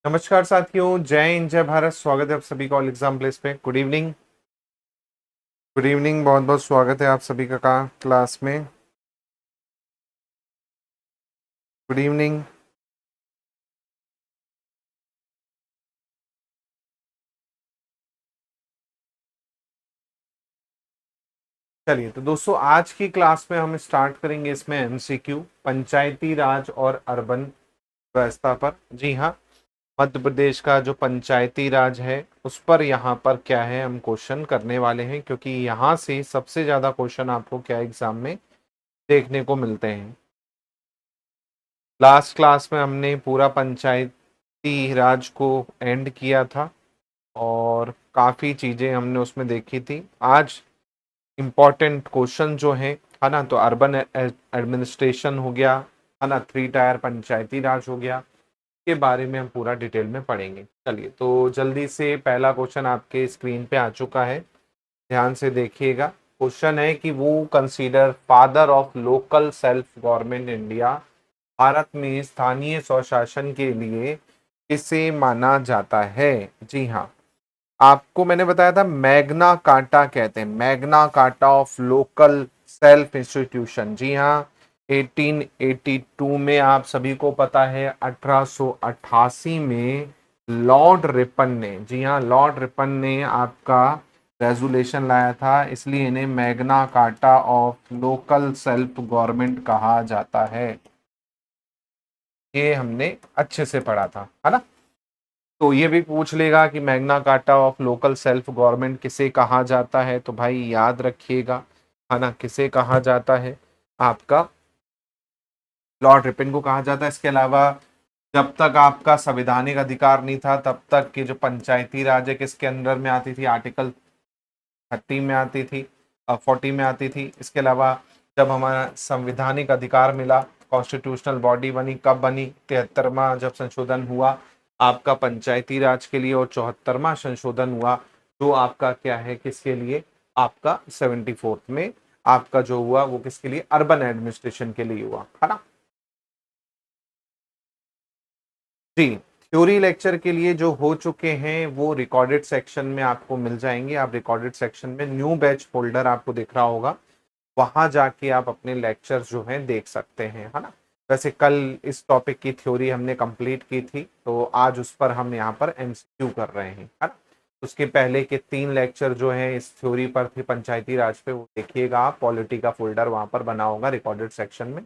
नमस्कार साथियों, जय हिंद जय भारत। स्वागत है आप सभी का ऑल एग्जाम प्लेस पे। Good evening. गुड इवनिंग, बहुत बहुत स्वागत है आप सभी का क्लास में। Good evening. चलिए तो दोस्तों, आज की क्लास में हम स्टार्ट करेंगे इसमें एमसीक्यू पंचायती राज और अर्बन व्यवस्था पर। जी हाँ, मध्य प्रदेश का जो पंचायती राज है उस पर यहाँ पर क्या है हम क्वेश्चन करने वाले हैं, क्योंकि यहाँ से सबसे ज्यादा क्वेश्चन आपको क्या एग्जाम में देखने को मिलते हैं। लास्ट क्लास में हमने पूरा पंचायती राज को एंड किया था और काफ़ी चीज़ें हमने उसमें देखी थी। आज इम्पॉर्टेंट क्वेश्चन जो है ना, तो अर्बन एडमिनिस्ट्रेशन हो गया, है ना, 3 टायर पंचायती राज हो गया, के बारे में हम पूरा डिटेल में पढ़ेंगे। चलिए तो जल्दी से पहला क्वेश्चन आपके स्क्रीन पे आ चुका है, ध्यान से देखिएगा। क्वेश्चन है कि वो consider father of local self government India, Bharat में स्थानीय स्वशासन के लिए किसे माना जाता है। जी हाँ, आपको मैंने बताया था मैग्ना कार्टा कहते हैं, Magna Carta of local self institution. जी हाँ, 1882 में आप सभी को पता है, 1888 में लॉर्ड रिपन ने, जी हाँ, लॉर्ड रिपन ने आपका रेजुलेशन लाया था, इसलिए इन्हें Magna Carta of local self government कहा जाता है। ये हमने अच्छे से पढ़ा था, है ना। तो ये भी पूछ लेगा कि Magna Carta of local self government किसे कहा जाता है, तो भाई याद रखिएगा, है ना, किसे कहा जाता है, आपका लॉर्ड रिपन को कहा जाता है। इसके अलावा जब तक आपका संवैधानिक अधिकार नहीं था तब तक की जो पंचायती राज है किसके अंडर में आती थी, आर्टिकल 30 में आती थी, 40 में आती थी। इसके अलावा जब हमारा संवैधानिक अधिकार मिला, कॉन्स्टिट्यूशनल बॉडी बनी, कब बनी, 73वां जब संशोधन हुआ आपका पंचायती राज के लिए, और 74वां संशोधन हुआ जो आपका क्या है, किसके लिए, आपका 74th में आपका जो हुआ वो किसके लिए, अर्बन एडमिनिस्ट्रेशन के लिए हुआ, है ना। जी, थ्योरी लेक्चर के लिए जो हो चुके हैं वो रिकॉर्डेड सेक्शन में आपको मिल जाएंगे। आप रिकॉर्डेड सेक्शन में न्यू बैच फोल्डर आपको दिख रहा होगा, वहां जाके आप अपने लेक्चर्स जो हैं देख सकते हैं, है ना। वैसे कल इस टॉपिक की थ्योरी हमने कंप्लीट की थी, तो आज उस पर हम यहाँ पर एमसीक्यू कर रहे हैं, है ना। उसके पहले के 3 लेक्चर जो हैं इस थ्योरी पर थे पंचायती राज पे, वो देखिएगा आप, पॉलिटी का फोल्डर वहां पर बना होगा रिकॉर्डेड सेक्शन में,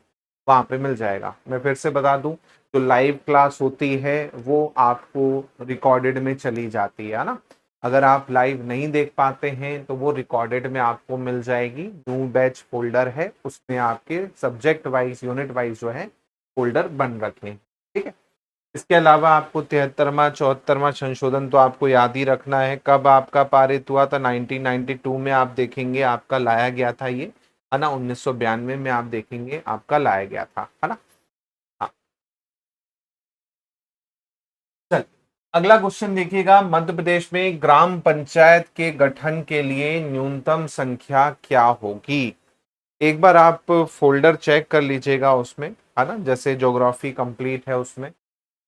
वहां पे मिल जाएगा। मैं फिर से बता दूं, जो लाइव क्लास होती है वो आपको रिकॉर्डेड में चली जाती है ना। अगर आप लाइव नहीं देख पाते हैं तो वो रिकॉर्डेड में आपको मिल जाएगी। न्यू बैच फोल्डर है, उसमें आपके सब्जेक्ट वाइज, यूनिट वाइज जो है फोल्डर बन रखे हैं, ठीक है। इसके अलावा आपको 73वां 74वां संशोधन तो आपको याद ही रखना है, कब आपका पारित हुआ था, 1992 में आप देखेंगे आपका लाया गया था ये, है ना। 1992 में आप देखेंगे आपका लाया गया था, है ना। हाँ, चल अगला क्वेश्चन देखिएगा, मध्य प्रदेश में ग्राम पंचायत के गठन के लिए न्यूनतम संख्या क्या होगी। एक बार आप फोल्डर चेक कर लीजिएगा उसमें, है ना, जैसे ज्योग्राफी कंप्लीट है उसमें,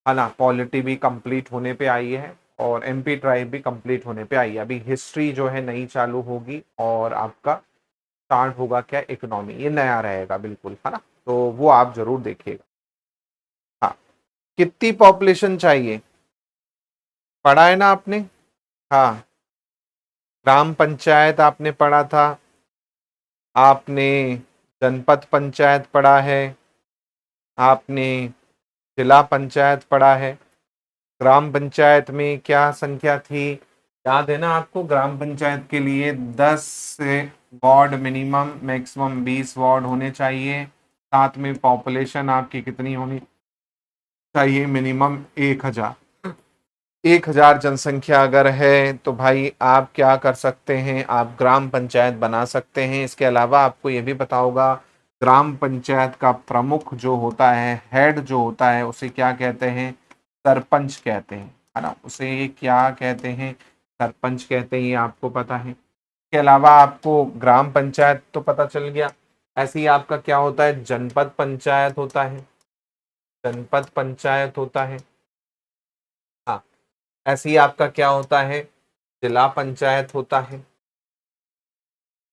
है ना, पॉलिटी भी कंप्लीट होने पे आई है और एमपी ट्राइब भी कंप्लीट होने पे आई है। अभी हिस्ट्री जो है नई चालू होगी और आपका स्टार्ट होगा क्या, इकोनॉमी, ये नया रहेगा बिल्कुल, है ना। तो वो आप जरूर देखिएगा। हाँ, कितनी पॉपुलेशन चाहिए, पढ़ा है ना आपने। हाँ, ग्राम पंचायत आपने पढ़ा था, आपने जनपद पंचायत पढ़ा है, आपने जिला पंचायत पढ़ा है। ग्राम पंचायत में क्या संख्या थी, याद है ना आपको, ग्राम पंचायत के लिए 10 से वार्ड मिनिमम, मैक्सिमम 20 वार्ड होने चाहिए। साथ में पॉपुलेशन आपकी कितनी होनी चाहिए, मिनिमम 1000। 1000 जनसंख्या अगर है तो भाई आप क्या कर सकते हैं, आप ग्राम पंचायत बना सकते हैं। इसके अलावा आपको ये भी पता होगा, ग्राम पंचायत का प्रमुख जो होता है, हेड जो होता है, उसे क्या कहते हैं, सरपंच कहते हैं, है ना। उसे क्या कहते हैं, सरपंच कहते हैं, ये आपको पता है। इसके अलावा आपको ग्राम पंचायत तो पता चल गया, ऐसे ही आपका क्या होता है, जनपद पंचायत होता है, जनपद पंचायत होता है। ऐसे ही आपका क्या होता है, जिला पंचायत होता है।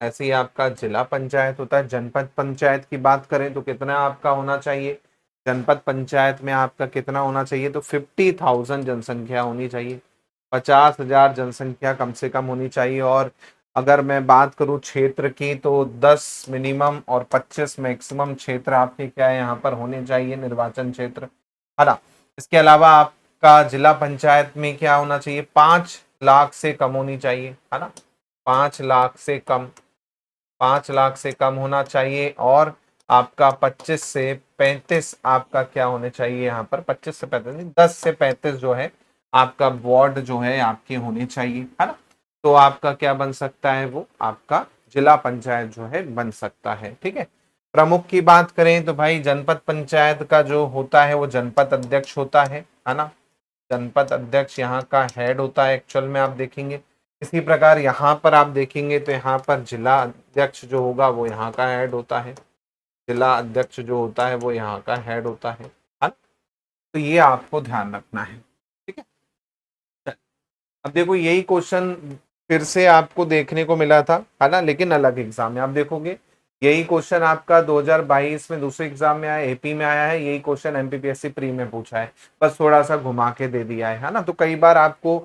ऐसे ही आपका जिला पंचायत होता है। जनपद पंचायत की बात करें तो कितना आपका होना चाहिए, जनपद पंचायत में आपका कितना होना चाहिए, तो 50,000 जनसंख्या होनी चाहिए, 50,000 जनसंख्या कम से कम होनी चाहिए। और अगर मैं बात करूं क्षेत्र की तो 10 मिनिमम और 25 मैक्सिमम क्षेत्र आपके क्या है यहाँ पर होने चाहिए, निर्वाचन क्षेत्र, है ना। इसके अलावा आपका जिला पंचायत में क्या होना चाहिए, 5 लाख से कम होनी चाहिए, है ना, 5 लाख से कम, 5 लाख से कम होना चाहिए। और आपका 25 से 35 आपका क्या होने चाहिए यहाँ पर, 25 से 35 नहीं, 10 से 35 जो है आपका वार्ड जो है आपके होने चाहिए, है ना। तो आपका क्या बन सकता है, वो आपका जिला पंचायत जो है बन सकता है। ठीक है। प्रमुख की बात करें तो भाई जनपद पंचायत का जो होता है वो जनपद अध्यक्ष होता है ना। जनपद अध्यक्ष यहाँ का हेड होता है एक्चुअल में, आप देखेंगे। इसी प्रकार यहाँ पर आप देखेंगे तो यहाँ पर जिला अध्यक्ष जो होगा वो यहाँ का हेड होता है, जिला अध्यक्ष जो होता है वो यहाँ का हेड होता है, हाँ? तो ये आपको ध्यान रखना है। ठीक है। अब देखो यही क्वेश्चन फिर से आपको देखने को मिला था, है ना, लेकिन अलग एग्जाम में आप देखोगे यही क्वेश्चन आपका 2022 में दूसरे एग्जाम में आया, एपी में आया है, यही क्वेश्चन एमपीपीएससी प्री में पूछा है, बस थोड़ा सा घुमा के दे दिया है ना। तो कई बार आपको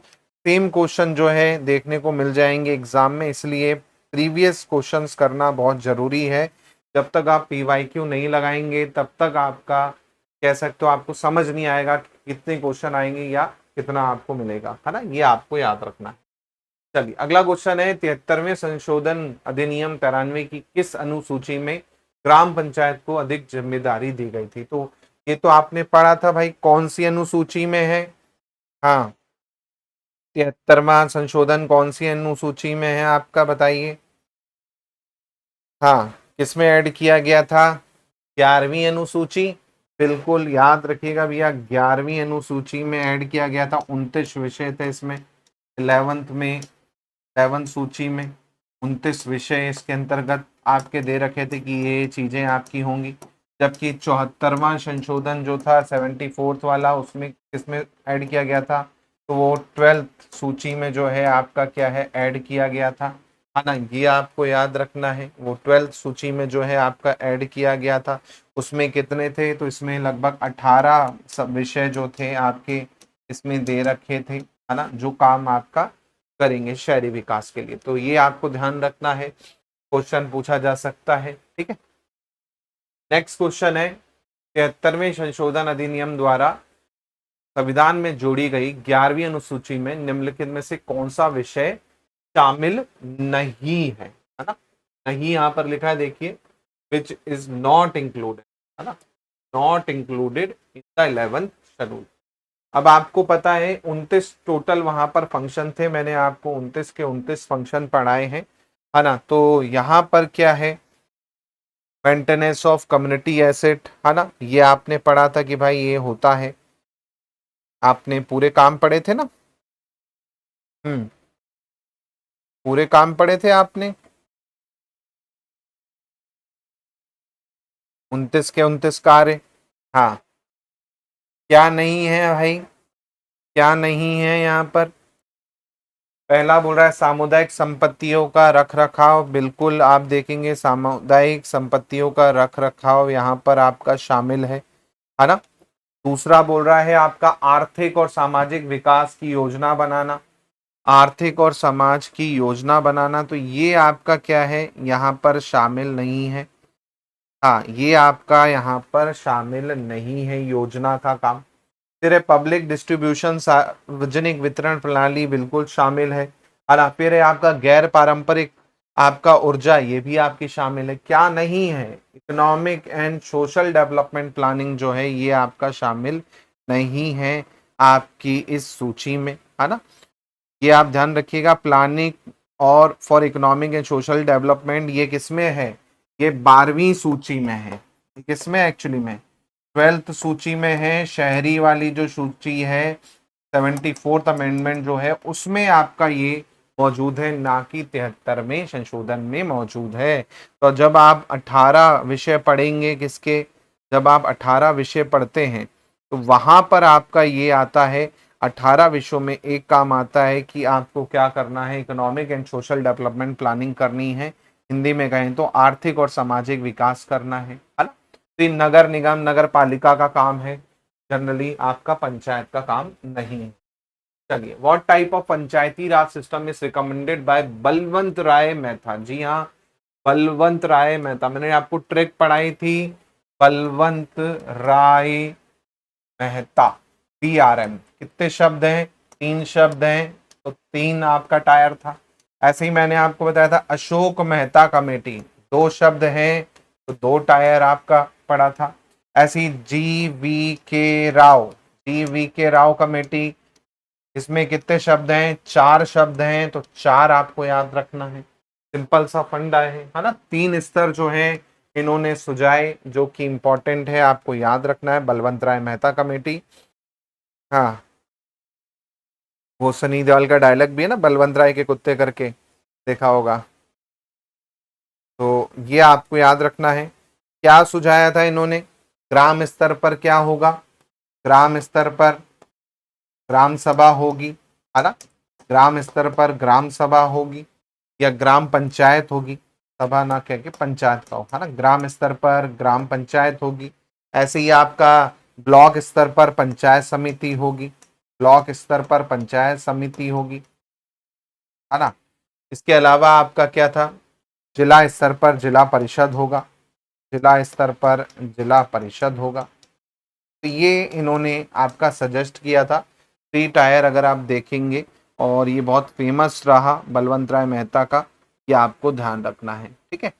सेम क्वेश्चन जो है देखने को मिल जाएंगे एग्जाम में, इसलिए प्रीवियस क्वेश्चंस करना बहुत जरूरी है। जब तक आप पीवाईक्यू नहीं लगाएंगे तब तक आपका कह सकते हो आपको समझ नहीं आएगा कि कितने क्वेश्चन आएंगे या कितना आपको मिलेगा, है ना, ये आपको याद रखना है। चलिए अगला क्वेश्चन है, 73वें संशोधन अधिनियम 93 की किस अनुसूची में ग्राम पंचायत को अधिक जिम्मेदारी दी गई थी। तो ये तो आपने पढ़ा था भाई, कौन सी अनुसूची में है, हाँ, 73वां संशोधन कौन सी अनुसूची में है आपका बताइए। हाँ, किसमें ऐड किया गया था, 11वीं अनुसूची, बिल्कुल याद रखिएगा भैया, 11वीं अनुसूची में ऐड किया गया था। 29 विषय थे इसमें, 11th में, 11th सूची में 29 विषय इसके अंतर्गत आपके दे रखे थे कि ये चीजें आपकी होंगी। जबकि 74वां संशोधन जो था 74th वाला, उसमें किसमें ऐड किया गया था, तो वो 12th सूची में जो है आपका क्या है ऐड किया गया था, है ना। ये आपको याद रखना है, वो 12th सूची में जो है आपका ऐड किया गया था। उसमें कितने थे, तो इसमें लगभग 18 सब विषय जो थे आपके इसमें दे रखे थे, है ना, जो काम आपका करेंगे शहरी विकास के लिए। तो ये आपको ध्यान रखना है, क्वेश्चन पूछा जा सकता है। ठीक है। नेक्स्ट क्वेश्चन है, 73वें संशोधन अधिनियम द्वारा संविधान में जोड़ी गई 11वीं अनुसूची में निम्नलिखित में से कौन सा विषय शामिल नहीं है ना। नहीं यहाँ पर लिखा है देखिए, विच इज नॉट इंक्लूडेड, है ना, not included in the 11th schedule. अब आपको पता है 29 टोटल वहां पर फंक्शन थे, मैंने आपको 29 के 29 फंक्शन पढ़ाए हैं, है ना। तो यहाँ पर क्या है, मेंटेनेंस ऑफ कम्युनिटी एसेट, है ना, ये आपने पढ़ा था कि भाई ये होता है, आपने पूरे काम पढ़े थे ना, पूरे काम पढ़े थे आपने, 29 के 29 कार्य। हाँ, क्या नहीं है भाई, क्या नहीं है यहाँ पर, पहला बोल रहा है सामुदायिक संपत्तियों का रख रखाव, बिल्कुल आप देखेंगे सामुदायिक संपत्तियों का रख रखाव यहाँ पर आपका शामिल है ना। दूसरा बोल रहा है आपका आर्थिक और सामाजिक विकास की योजना बनाना, आर्थिक और समाज की योजना बनाना, तो ये आपका क्या है यहाँ पर शामिल नहीं है। हाँ, ये आपका यहाँ पर शामिल नहीं है योजना का काम। फिर है पब्लिक डिस्ट्रीब्यूशन, सार्वजनिक वितरण प्रणाली, बिल्कुल शामिल है ना। फिर है आपका गैर पारंपरिक आपका ऊर्जा, ये भी आपकी शामिल है। क्या नहीं है, economic and social development planning जो है ये आपका शामिल नहीं है आपकी इस सूची में, है ना। ये आप ध्यान रखिएगा, प्लानिंग और for economic and social development ये किसमें है, ये 12वीं सूची में है, किसमें एक्चुअली में 12th सूची में है, शहरी वाली जो सूची है 74th अमेंडमेंट जो है उसमें आपका ये मौजूद है, ना कि 73वें संशोधन में मौजूद है। तो जब आप 18 विषय पढ़ेंगे किसके, जब आप 18 विषय पढ़ते हैं तो वहां पर आपका ये आता है, 18 विषयों में एक काम आता है कि आपको क्या करना है, economic and social development planning करनी है, हिंदी में कहें तो आर्थिक और सामाजिक विकास करना है ना। तो ये नगर निगम नगर पालिका का काम है, जनरली आपका पंचायत का काम नहीं है। चलिए, what type of panchayati raj system is recommended by Balwant Rai Mehta. जी हाँ, बलवंत राय मेहता, मैंने आपको ट्रिक पढ़ाई थी, बलवंत राय मेहता, PRM। कितने शब्द हैं, 3 शब्द हैं, तो 3 आपका टायर था। ऐसे ही मैंने आपको बताया था अशोक मेहता कमेटी, 2 शब्द हैं, तो 2 टायर आपका पड़ा था। ऐसी GV के राव कमेटी, इसमें कितने शब्द हैं, 4 शब्द हैं, तो 4 आपको याद रखना है। सिंपल सा फंडा है ना। 3 स्तर जो हैं इन्होंने सुझाए, जो कि इंपॉर्टेंट है, आपको याद रखना है। बलवंत राय मेहता कमेटी, हाँ, वो सनी देओल का डायलॉग भी है ना, बलवंत राय के कुत्ते करके, देखा होगा। तो ये आपको याद रखना है। क्या सुझाया था इन्होंने, ग्राम स्तर पर क्या होगा, ग्राम स्तर पर ग्राम सभा होगी, है ना। ग्राम स्तर पर ग्राम सभा होगी या ग्राम पंचायत होगी, सभा ना कह के पंचायत का हो, है ना। ग्राम स्तर पर ग्राम पंचायत होगी। ऐसे ही आपका ब्लॉक स्तर पर पंचायत समिति होगी, ब्लॉक स्तर पर पंचायत समिति होगी, है ना। इसके अलावा आपका क्या था, जिला स्तर पर जिला परिषद होगा, जिला स्तर पर जिला परिषद होगा। तो ये इन्होंने आपका सजेस्ट किया था। 3 टायर अगर आप देखेंगे, और ये बहुत फेमस रहा बलवंत राय मेहता का, ये आपको ध्यान रखना है, ठीक है।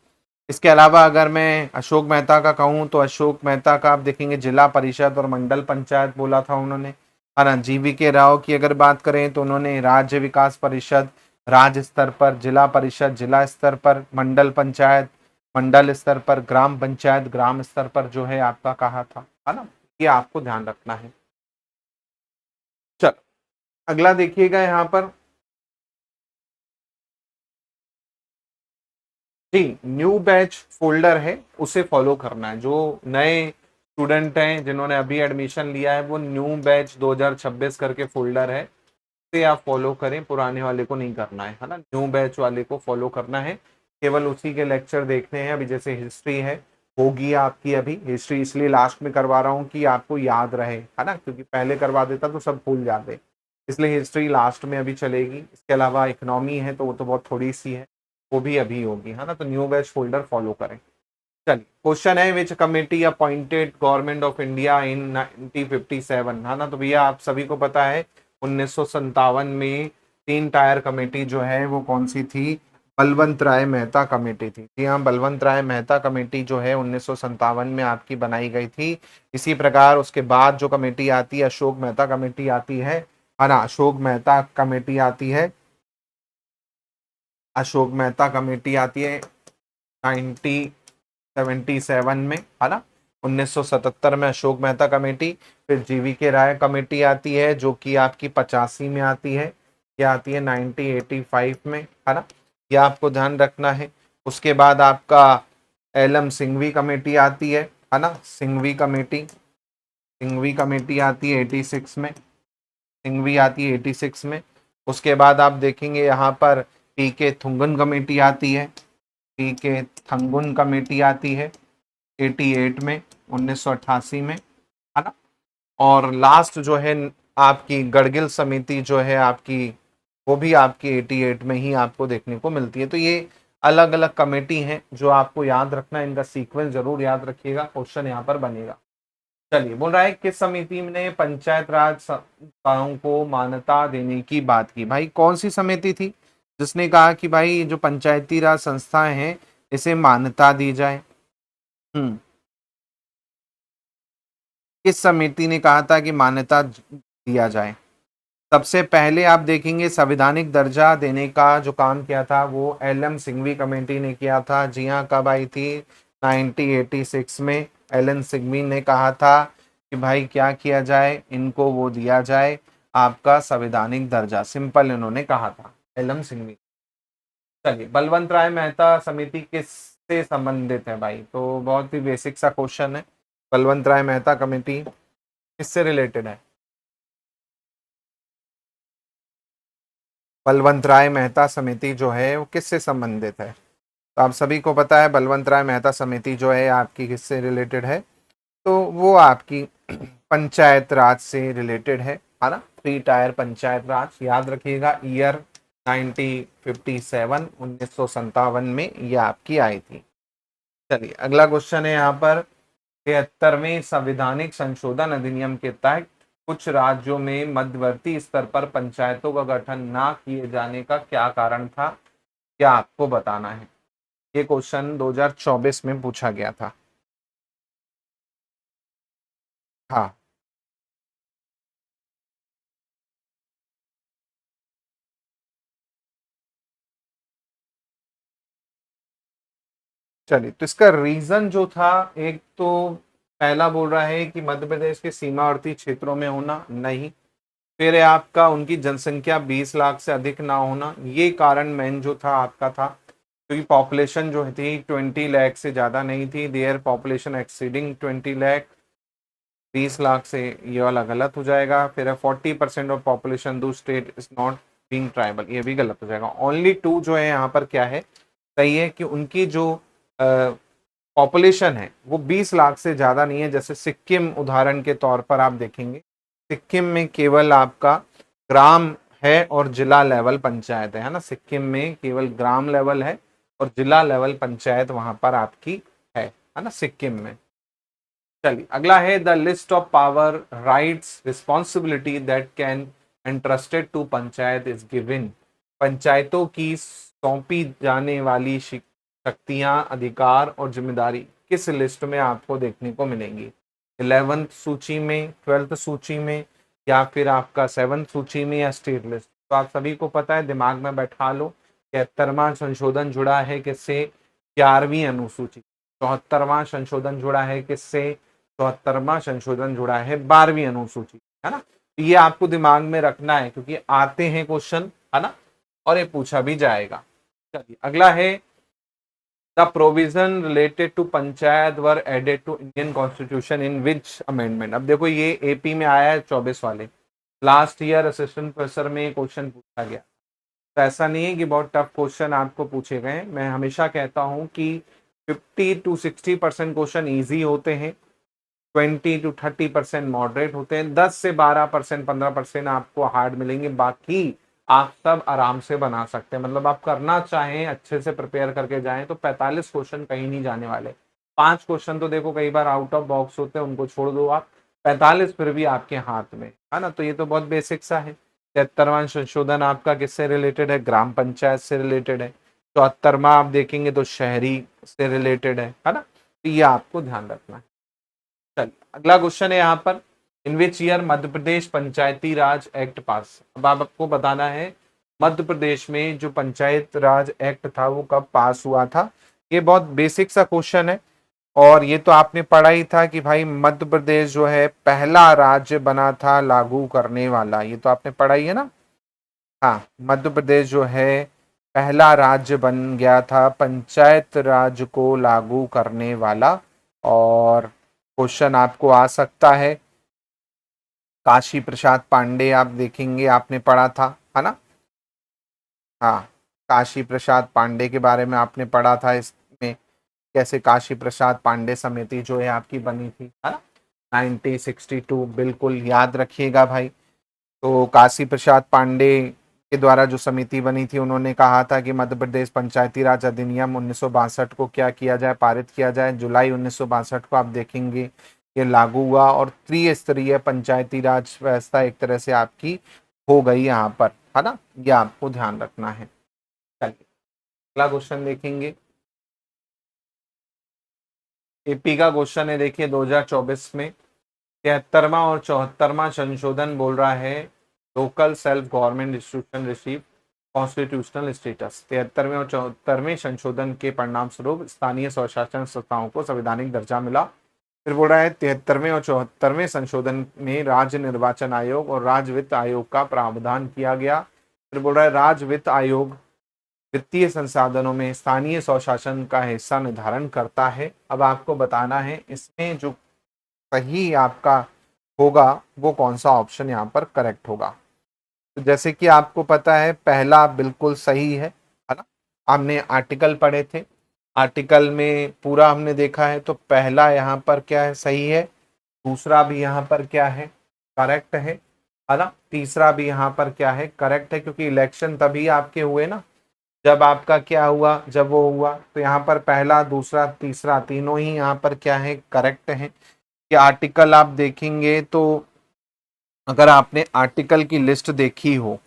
इसके अलावा अगर मैं अशोक मेहता का कहूँ, तो अशोक मेहता का आप देखेंगे जिला परिषद और मंडल पंचायत बोला था उन्होंने, है ना। GV के राव की अगर बात करें, तो उन्होंने राज्य विकास परिषद, राज्य स्तर पर जिला परिषद, जिला स्तर पर मंडल पंचायत, मंडल स्तर पर ग्राम पंचायत, ग्राम स्तर पर जो है आपका कहा था, है ना। ये आपको ध्यान रखना है। चलो, अगला देखिएगा यहाँ पर, जी, न्यू बैच फोल्डर है, उसे फॉलो करना है। जो नए स्टूडेंट हैं जिन्होंने अभी एडमिशन लिया है, वो न्यू बैच 2026 करके फोल्डर है, उसे आप फॉलो करें, पुराने वाले को नहीं करना है ना। न्यू बैच वाले को फॉलो करना है, केवल उसी के लेक्चर देखने हैं। अभी जैसे हिस्ट्री है, होगी आपकी अभी हिस्ट्री, इसलिए लास्ट में करवा रहा हूँ कि आपको याद रहे, है ना, क्योंकि पहले करवा देता तो सब भूल जाते, इसलिए हिस्ट्री लास्ट में अभी चलेगी। इसके अलावा इकोनॉमी है, तो वो तो बहुत थोड़ी सी है, वो भी अभी होगी, है ना। तो न्यू बैच फोल्डर फॉलो करें। चलिए, क्वेश्चन है, विच committee appointed government of India in 1957, है ना। तो भैया आप सभी को पता है 1957 में 3 टायर कमेटी जो है वो कौन सी थी, बलवंत राय मेहता कमेटी थी। जी हाँ, बलवंत राय मेहता कमेटी जो है 1957 में आपकी बनाई गई थी। इसी प्रकार उसके बाद जो कमेटी आती है, अशोक मेहता कमेटी आती है ना। अशोक मेहता कमेटी आती है, अशोक मेहता कमेटी आती है 1977 में, है ना। 1977 में अशोक मेहता कमेटी। फिर GV के राय कमेटी आती है, जो कि आपकी 85 में आती है, ये आती है 1985 में, है ना। ये आपको ध्यान रखना है। उसके बाद आपका LM सिंघवी कमेटी आती है ना। सिंघवी कमेटी आती है 86 में, सिंघवी आती है 86 में। उसके बाद आप देखेंगे यहाँ पर PK थुंगन कमेटी आती है, PK थंगुन कमेटी आती है 88 में, 1988 में, है ना। और लास्ट जो है आपकी गढ़गिल समिति जो है आपकी, वो भी आपकी 88 में ही आपको देखने को मिलती है। तो ये अलग अलग कमेटी हैं जो आपको याद रखना है, इनका सीक्वेंस जरूर याद रखिएगा, क्वेश्चन यहाँ पर बनेगा। चलिए, बोल रहा है किस समिति ने पंचायत राज संस्थाओं को मान्यता देने की बात की। भाई कौन सी समिति थी जिसने कहा कि भाई जो पंचायती राज संस्थाएं हैं इसे मान्यता दी जाए। किस समिति ने कहा था कि मान्यता दिया जाए। सबसे पहले आप देखेंगे संवैधानिक दर्जा देने का जो काम किया था वो LM सिंघवी कमेटी ने किया था। जी हाँ, कब आई थी, 1986 में। LM सिंघवी ने कहा था कि भाई क्या किया जाए, इनको वो दिया जाए आपका संवैधानिक दर्जा, सिंपल इन्होंने कहा था, LM सिंघवी। चलिए, बलवंत राय मेहता समिति किससे संबंधित है भाई, तो बहुत ही बेसिक सा क्वेश्चन है। बलवंत राय मेहता कमेटी किससे रिलेटेड है, बलवंत राय मेहता समिति जो है वो किससे संबंधित है? तो आप सभी को पता है बलवंत राय मेहता समिति जो है आपकी किससे रिलेटेड है? तो वो आपकी पंचायत राज से रिलेटेड है ना। 3 टायर पंचायत राज, याद रखिएगा ईयर 1957 1957 में ये आपकी आई थी। चलिए अगला क्वेश्चन है यहाँ पर, 73वें संवैधानिक संशोधन अधिनियम के तहत कुछ राज्यों में मध्यवर्ती स्तर पर पंचायतों का गठन ना किए जाने का क्या कारण था, क्या आपको बताना है। ये क्वेश्चन 2024 में पूछा गया था। हाँ चलिए, तो इसका रीजन जो था, एक तो पहला बोल रहा है कि मध्य प्रदेश के सीमावर्ती क्षेत्रों में होना, नहीं। फिर है आपका उनकी जनसंख्या 20 लाख से अधिक ना होना, ये कारण मेन जो था आपका था, क्योंकि पॉपुलेशन जो थी 20 लाख से ज़्यादा नहीं थी, their population exceeding 20 lakh. 20 lakh से ये वाला गलत हो जाएगा। फिर है 40% ऑफ पॉपुलेशन दो state is not being tribal, ये भी गलत हो जाएगा। ओनली टू जो है यहाँ पर क्या है, सही है कि उनकी जो पॉपुलेशन है वो 20 लाख से ज़्यादा नहीं है। जैसे सिक्किम उदाहरण के तौर पर आप देखेंगे, सिक्किम में केवल आपका ग्राम है और जिला लेवल पंचायत है ना। सिक्किम में केवल ग्राम लेवल है और जिला लेवल पंचायत वहां पर आपकी है ना, सिक्किम में। चलिए अगला है, the list of power rights responsibility that can entrusted to panchayat is given. पंचायतों की सौंपी जाने वाली शक्तियां, अधिकार और जिम्मेदारी किस लिस्ट में आपको देखने को मिलेंगी? 11th सूची में, 12th सूची में, या फिर आपका 7th सूची में, या स्टेट लिस्ट? तो आप सभी को पता है, दिमाग में बैठा लो। 73वां संशोधन जुड़ा है किससे? 11वीं अनुसूची। 74वां संशोधन जुड़ा है किससे? 74वां संशोधन जुड़ा है 12वीं अनुसूची, है ना। तो ये आपको दिमाग में रखना है क्योंकि आते हैं क्वेश्चन, है ना, और ये पूछा भी जाएगा। चलिए अगला है, the provision related to panchayat were added to Indian constitution in which amendment. अब देखो ये एपी में आया है 24 वाले, लास्ट ईयर असिस्टेंट प्रोफेसर में क्वेश्चन पूछा गया। तो ऐसा नहीं है कि बहुत टफ क्वेश्चन आपको पूछे गए। मैं हमेशा कहता हूं कि 50 to 60% क्वेश्चन ईजी होते हैं, 20 to 30% मॉडरेट होते हैं, 10 से 12% 15% आपको हार्ड मिलेंगे, बाकी आप सब आराम से बना सकते हैं। मतलब आप करना चाहें अच्छे से प्रिपेयर करके जाएं तो 45 क्वेश्चन कहीं नहीं जाने वाले। 5 क्वेश्चन तो देखो कई बार आउट ऑफ बॉक्स होते हैं, उनको छोड़ दो आप, 45 फिर भी आपके हाथ में, है ना। तो ये तो बहुत बेसिक सा है। 73वां संशोधन आपका किससे रिलेटेड है? ग्राम पंचायत से रिलेटेड है। 74वां आप देखेंगे तो शहरी से रिलेटेड है ना। तो ये आपको ध्यान रखना है। चलिए अगला क्वेश्चन है यहाँ पर, इन which year Madhya Pradesh Panchayati Raj act पास। अब आपको बताना है मध्य प्रदेश में जो पंचायत राज एक्ट था वो कब पास हुआ था। ये बहुत बेसिक सा क्वेश्चन है, और ये तो आपने पढ़ा ही था कि भाई मध्य प्रदेश जो है पहला राज्य बना था लागू करने वाला, ये तो आपने पढ़ा ही है ना। हाँ, मध्य प्रदेश जो है पहला राज्य बन गया था पंचायत राज को लागू करने वाला। और क्वेश्चन आपको आ सकता है, काशी प्रसाद पांडे आप देखेंगे, आपने पढ़ा था, है ना। हाँ, काशी प्रसाद पांडे के बारे में आपने पढ़ा था, इसमें कैसे काशी प्रसाद पांडे समिति जो है आपकी बनी थी, है ना, 1962। बिल्कुल याद रखिएगा भाई। तो काशी प्रसाद पांडे के द्वारा जो समिति बनी थी, उन्होंने कहा था कि मध्य प्रदेश पंचायती राज अधिनियम 1962 को क्या किया जाए, पारित किया जाए। जुलाई 1962 को आप देखेंगे ये लागू हुआ और त्रिस्तरीय पंचायती राज व्यवस्था एक तरह से आपकी हो गई यहाँ पर, है ना। ये आपको ध्यान रखना है। चलिए अगला क्वेश्चन देखेंगे, एपी का क्वेश्चन है, देखिए 2024 में 73वां और 74वां संशोधन बोल रहा है, local self government institution receive constitutional status. 73वें और 74वें संशोधन के परिणाम स्वरूप स्थानीय स्वशासन संस्थाओं को संवैधानिक दर्जा मिला। फिर बोल रहा है 73वें और 74वें संशोधन में राज्य निर्वाचन आयोग और राज्य वित्त आयोग का प्रावधान किया गया। फिर बोल रहा है राज्य वित्त आयोग वित्तीय संसाधनों में स्थानीय स्वशासन का हिस्सा निर्धारण करता है। अब आपको बताना है इसमें जो सही आपका होगा वो कौन सा ऑप्शन यहाँ पर करेक्ट होगा। तो जैसे कि आपको पता है पहला बिल्कुल सही है ना। हमने आर्टिकल पढ़े थे, आर्टिकल में पूरा हमने देखा है, तो पहला यहाँ पर क्या है, सही है। दूसरा भी यहाँ पर क्या है, करेक्ट है ना। तीसरा भी यहाँ पर क्या है, करेक्ट है, क्योंकि इलेक्शन तभी आपके हुए ना जब आपका क्या हुआ, जब वो हुआ। तो यहाँ पर पहला, दूसरा, तीसरा तीनों ही यहाँ पर क्या है, करेक्ट है। कि आर्टिकल आप देखेंगे तो अगर आपने आर्टिकल की लिस्ट देखी हो,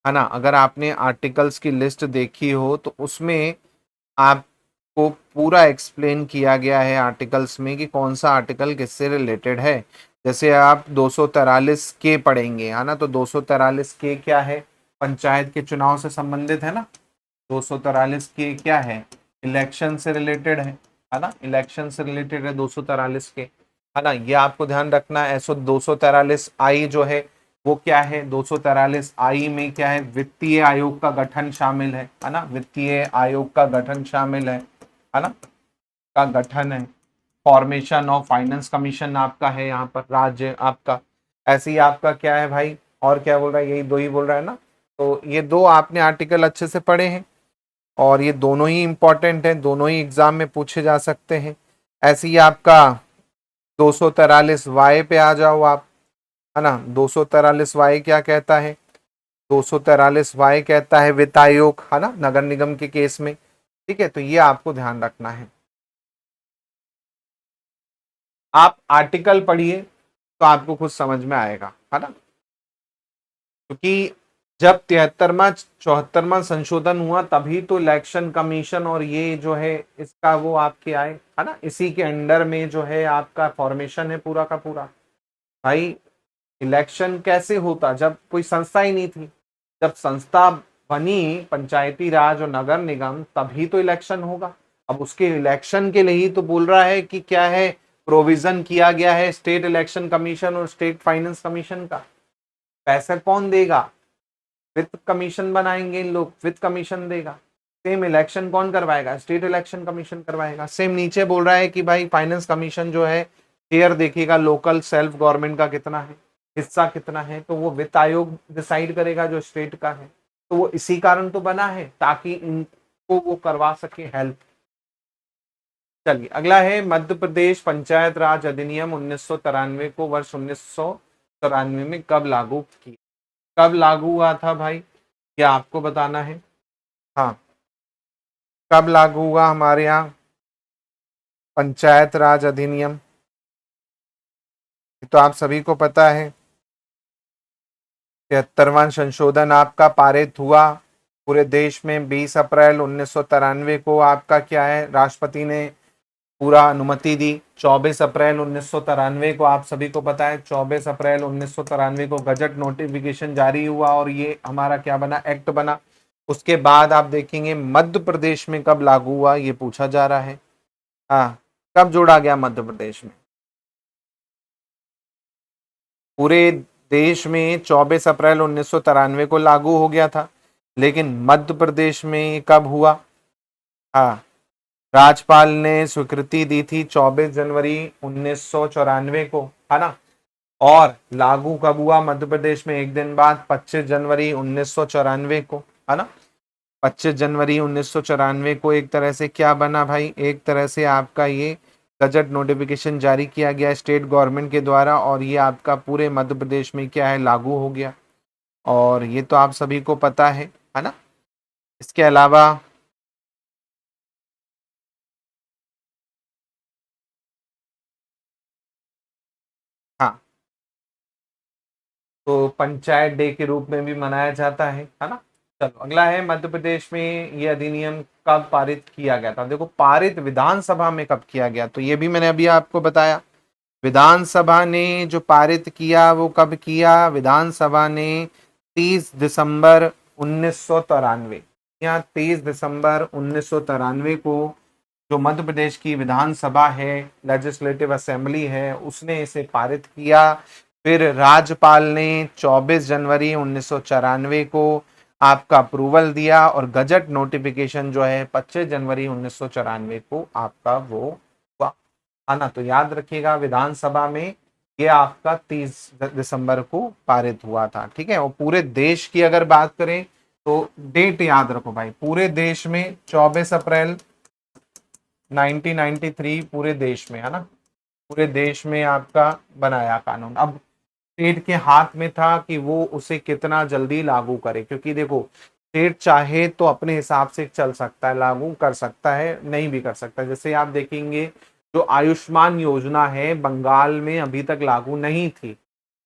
है ना, अगर आपने आर्टिकल्स की लिस्ट देखी हो तो उसमें आपको पूरा एक्सप्लेन किया गया है आर्टिकल्स में कि कौन सा आर्टिकल किससे रिलेटेड है। जैसे आप 243 के पढ़ेंगे, है ना, तो 243 के क्या है, पंचायत के चुनाव से संबंधित है ना। 243 के क्या है, इलेक्शन से रिलेटेड है ना, इलेक्शन से रिलेटेड है 243 के, है ना। ये आपको ध्यान रखना है। ऐसो 243 आई जो है वो क्या है, 243 आई में क्या है, वित्तीय आयोग का गठन शामिल है ना, वित्तीय आयोग का गठन शामिल है ना, का गठन है। फॉर्मेशन ऑफ फाइनेंस कमीशन आपका है यहाँ पर, राज्य आपका। ऐसे ही आपका क्या है भाई, और क्या बोल रहा है, यही दो ही बोल रहा है ना। तो ये दो आपने आर्टिकल अच्छे से पढ़े हैं और ये दोनों ही इंपॉर्टेंट हैं, दोनों ही एग्जाम में पूछे जा सकते हैं। ऐसे ही आपका 243 वाई पे आ जाओ आप, है ना। 243 वाई क्या कहता है, 243 वाई कहता है वित्त आयोग, है ना, नगर निगम के केस में। ठीक है, तो ये आपको ध्यान रखना है। आप आर्टिकल पढ़िए तो आपको खुद समझ में आएगा, है ना। क्योंकि जब 73वां 74वां संशोधन हुआ तभी तो इलेक्शन कमीशन और ये जो है इसका वो आपके आए, है ना। इसी के अंडर में जो है आपका फॉर्मेशन है पूरा का पूरा। भाई इलेक्शन कैसे होता, जब कोई संस्था ही नहीं थी। जब संस्था बनी पंचायती राज और नगर निगम तभी तो इलेक्शन होगा। अब उसके इलेक्शन के लिए ही तो बोल रहा है कि क्या है, प्रोविजन किया गया है स्टेट इलेक्शन कमीशन और स्टेट फाइनेंस कमीशन का। पैसा कौन देगा, वित्त कमीशन बनाएंगे इन लोग, वित्त कमीशन देगा। सेम इलेक्शन कौन करवाएगा, स्टेट इलेक्शन कमीशन करवाएगा। सेम नीचे बोल रहा है कि भाई फाइनेंस कमीशन जो है शेयर देखेगा लोकल सेल्फ गवर्नमेंट का कितना है, हिस्सा कितना है, तो वो वित्त आयोग डिसाइड करेगा जो स्टेट का है। तो वो इसी कारण तो बना है ताकि इनको वो करवा सके हेल्प। चलिए अगला है, मध्य प्रदेश पंचायत राज अधिनियम 1993 को वर्ष 1993 में कब लागू किया, कब लागू हुआ था भाई, क्या आपको बताना है। हाँ, कब लागू हुआ हमारे यहाँ पंचायत राज अधिनियम, तो आप सभी को पता है 73वां संशोधन आपका पारित हुआ पूरे देश में 20 अप्रैल 1993 को। आपका क्या है, राष्ट्रपति ने पूरा अनुमति दी। 24 अप्रैल 1993 को आप सभी को पता है, 24 अप्रैल 1993 को गजट नोटिफिकेशन जारी हुआ और ये हमारा क्या बना, एक्ट बना। उसके बाद आप देखेंगे मध्य प्रदेश में कब लागू हुआ, ये पूछा जा रहा है। हाँ, कब जोड़ा गया मध्य प्रदेश में, पूरे देश में 24 अप्रैल 1993 को लागू हो गया था, लेकिन मध्य प्रदेश में कब हुआ। हाँ, राज्यपाल ने स्वीकृति दी थी 24 जनवरी 1994 को, है ना। और लागू कब हुआ मध्य प्रदेश में, एक दिन बाद 25 जनवरी 1994 को, है ना। 25 जनवरी 1994 को एक तरह से क्या बना भाई, एक तरह से आपका ये गजट नोटिफिकेशन जारी किया गया स्टेट गवर्नमेंट के द्वारा और ये आपका पूरे मध्य प्रदेश में क्या है, लागू हो गया। और ये तो आप सभी को पता है ना। इसके अलावा हाँ, तो पंचायत डे के रूप में भी मनाया जाता है ना। चलो अगला है, मध्य प्रदेश में ये अधिनियम कब पारित किया गया था। देखो पारित विधानसभा में कब किया गया, तो ये भी मैंने अभी आपको बताया। विधानसभा ने जो पारित किया वो कब किया, विधानसभा ने 30 दिसंबर 1993, या 30 दिसंबर 1993 को जो मध्य प्रदेश की विधानसभा है, लेजिस्लेटिव असेंबली है, उसने इसे पारित किया। फिर राज्यपाल ने 24 जनवरी 1994 को आपका अप्रूवल दिया और गजट नोटिफिकेशन जो है 25 जनवरी 1994 को आपका वो हुआ, है ना। तो याद रखिएगा विधानसभा में ये आपका 30 दिसंबर को पारित हुआ था। ठीक है, और पूरे देश की अगर बात करें तो डेट याद रखो भाई, पूरे देश में 24 अप्रैल 1993 पूरे देश में, है ना, पूरे देश में आपका बनाया कानून। अब स्टेट के हाथ में था कि वो उसे कितना जल्दी लागू करे, क्योंकि देखो स्टेट चाहे तो अपने हिसाब से चल सकता है, लागू कर सकता है, नहीं भी कर सकता। जैसे आप देखेंगे जो आयुष्मान योजना है बंगाल में अभी तक लागू नहीं थी,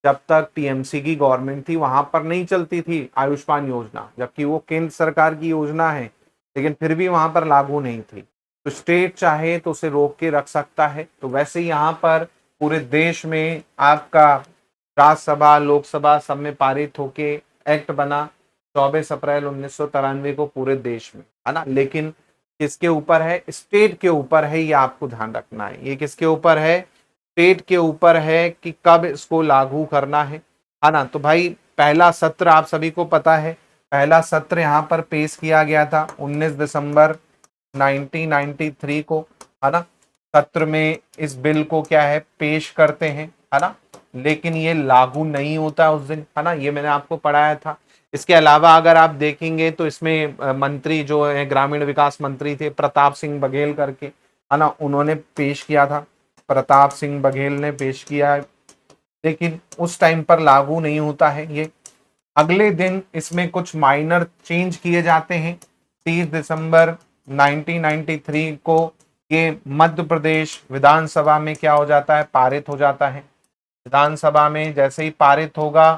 जब तक टीएमसी की गवर्नमेंट थी वहां पर नहीं चलती थी आयुष्मान योजना, जबकि वो केंद्र सरकार की योजना है, लेकिन फिर भी वहां पर लागू नहीं थी। तो स्टेट चाहे तो उसे रोक के रख सकता है। तो वैसे ही यहाँ पर पूरे देश में आपका राज्यसभा लोकसभा सब में पारित होके एक्ट बना 24 अप्रैल 1993 को पूरे देश में, है ना। लेकिन किसके ऊपर है? स्टेट के ऊपर है, ये आपको ध्यान रखना है। ये किसके ऊपर है? स्टेट के ऊपर है कि कब इसको लागू करना है ना। तो भाई पहला सत्र आप सभी को पता है, पहला सत्र यहाँ पर पेश किया गया था 19 दिसंबर 1993 को, है ना। सत्र में इस बिल को क्या है पेश करते हैं, है ना, लेकिन ये लागू नहीं होता उस दिन, है ना, ये मैंने आपको पढ़ाया था। इसके अलावा अगर आप देखेंगे तो इसमें मंत्री जो है ग्रामीण विकास मंत्री थे प्रताप सिंह बघेल करके, है ना, उन्होंने पेश किया था, प्रताप सिंह बघेल ने पेश किया है, लेकिन उस टाइम पर लागू नहीं होता है ये। अगले दिन इसमें कुछ माइनर चेंज किए जाते हैं। 30 दिसंबर 1993 को ये मध्य प्रदेश विधानसभा में क्या हो जाता है? पारित हो जाता है। विधानसभा में जैसे ही पारित होगा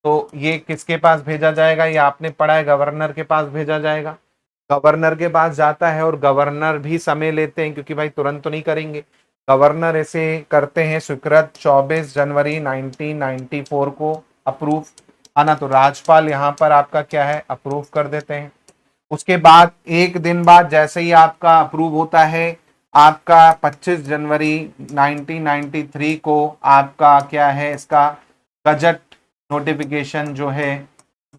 तो ये किसके पास भेजा जाएगा? ये आपने पढ़ा है, गवर्नर के पास भेजा जाएगा। गवर्नर के पास जाता है और गवर्नर भी समय लेते हैं, क्योंकि भाई तुरंत तो नहीं करेंगे। गवर्नर इसे करते हैं स्वीकृत 24 जनवरी 1994 को अप्रूव, है ना। तो राज्यपाल यहाँ पर आपका क्या है अप्रूव कर देते हैं। उसके बाद एक दिन बाद जैसे ही आपका अप्रूव होता है, आपका 25 जनवरी 1993 को आपका क्या है इसका गजट नोटिफिकेशन जो है,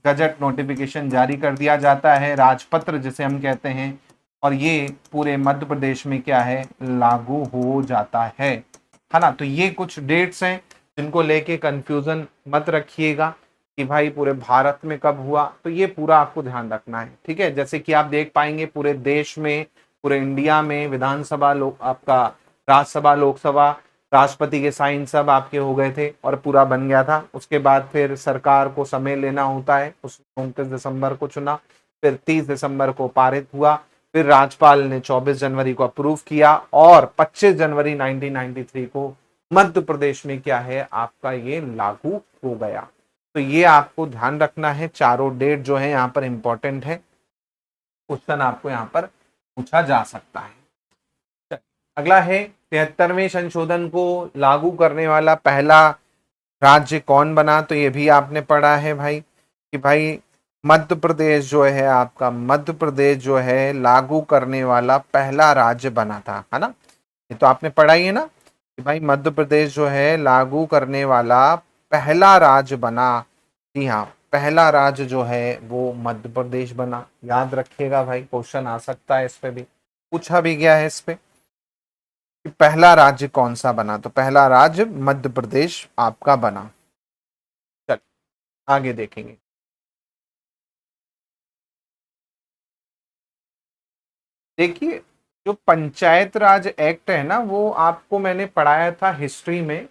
गजट नोटिफिकेशन जारी कर दिया जाता है, राजपत्र जिसे हम कहते हैं, और ये पूरे मध्य प्रदेश में क्या है लागू हो जाता है ना। तो ये कुछ डेट्स हैं जिनको लेके कंफ्यूजन मत रखिएगा कि भाई पूरे भारत में कब हुआ, तो ये पूरा आपको ध्यान रखना है। ठीक है, जैसे कि आप देख पाएंगे पूरे देश में, पूरे इंडिया में विधानसभा लोक आपका राज्यसभा लोकसभा राष्ट्रपति के साइन सब आपके हो गए थे और पूरा बन गया था। उसके बाद फिर सरकार को समय लेना होता है, उस 29 दिसंबर को चुना, फिर 30 दिसंबर को पारित हुआ, फिर राज्यपाल ने 24 जनवरी को अप्रूव किया और 25 जनवरी 1993 को मध्य प्रदेश में क्या है आपका ये लागू हो गया। तो ये आपको ध्यान रखना है, चारों डेट जो है यहाँ पर इंपॉर्टेंट है, क्वेश्चन आपको यहाँ पर पूछा जा सकता है। अगला है 73वें संशोधन को लागू करने वाला पहला राज्य कौन बना? तो ये भी आपने पढ़ा है भाई कि भाई मध्य प्रदेश जो है आपका, मध्य प्रदेश जो है लागू करने वाला पहला राज्य बना था, है ना। ये तो आपने पढ़ा ही है ना कि भाई मध्य प्रदेश जो है लागू करने वाला पहला राज्य बना। जी हाँ, पहला राज्य जो है वो मध्य प्रदेश बना। याद रखिएगा भाई, क्वेश्चन आ सकता है इस पे भी, पूछा भी गया है इस पे कि पहला राज्य कौन सा बना। तो पहला राज्य मध्य प्रदेश आपका बना। चल आगे देखेंगे। देखिए जो पंचायत राज एक्ट है ना, वो आपको मैंने पढ़ाया था हिस्ट्री में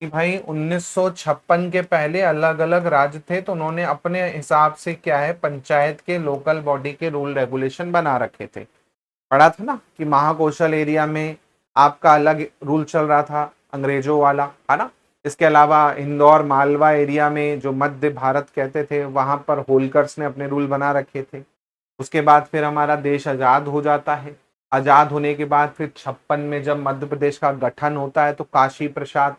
कि भाई 1956 के पहले अलग अलग राज्य थे, तो उन्होंने अपने हिसाब से क्या है पंचायत के लोकल बॉडी के रूल रेगुलेशन बना रखे थे। पढ़ा था ना कि महाकौशल एरिया में आपका अलग रूल चल रहा था, अंग्रेजों वाला, है ना। इसके अलावा इंदौर मालवा एरिया में जो मध्य भारत कहते थे वहां पर होलकर्स ने अपने रूल बना रखे थे। उसके बाद फिर हमारा देश आज़ाद हो जाता है। आज़ाद होने के बाद फिर 56 में जब मध्य प्रदेश का गठन होता है तो काशी प्रसाद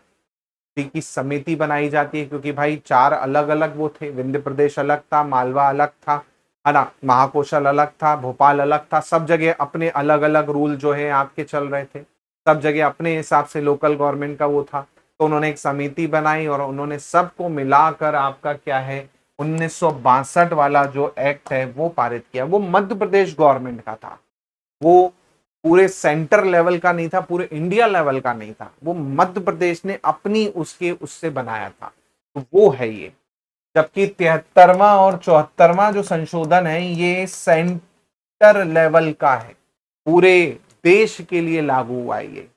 जी की समिति बनाई जाती है, क्योंकि भाई चार अलग अलग वो थे, विंध्य प्रदेश अलग था, मालवा अलग था, है ना, महाकौशल अलग था, भोपाल अलग था, सब जगह अपने अलग अलग रूल जो है आपके चल रहे थे, सब जगह अपने हिसाब से लोकल गवर्नमेंट का वो था। तो उन्होंने एक समिति बनाई और उन्होंने सबको मिलाकर आपका क्या है 1962 वाला जो एक्ट है वो पारित किया। वो मध्य प्रदेश गवर्नमेंट का था, वो पूरे सेंटर लेवल का नहीं था, पूरे इंडिया लेवल का नहीं था, वो मध्य प्रदेश ने अपनी उससे बनाया था, तो वो है ये। जबकि 73वां और 74वां जो संशोधन है ये सेंटर लेवल का है, पूरे देश के लिए लागू हुआ है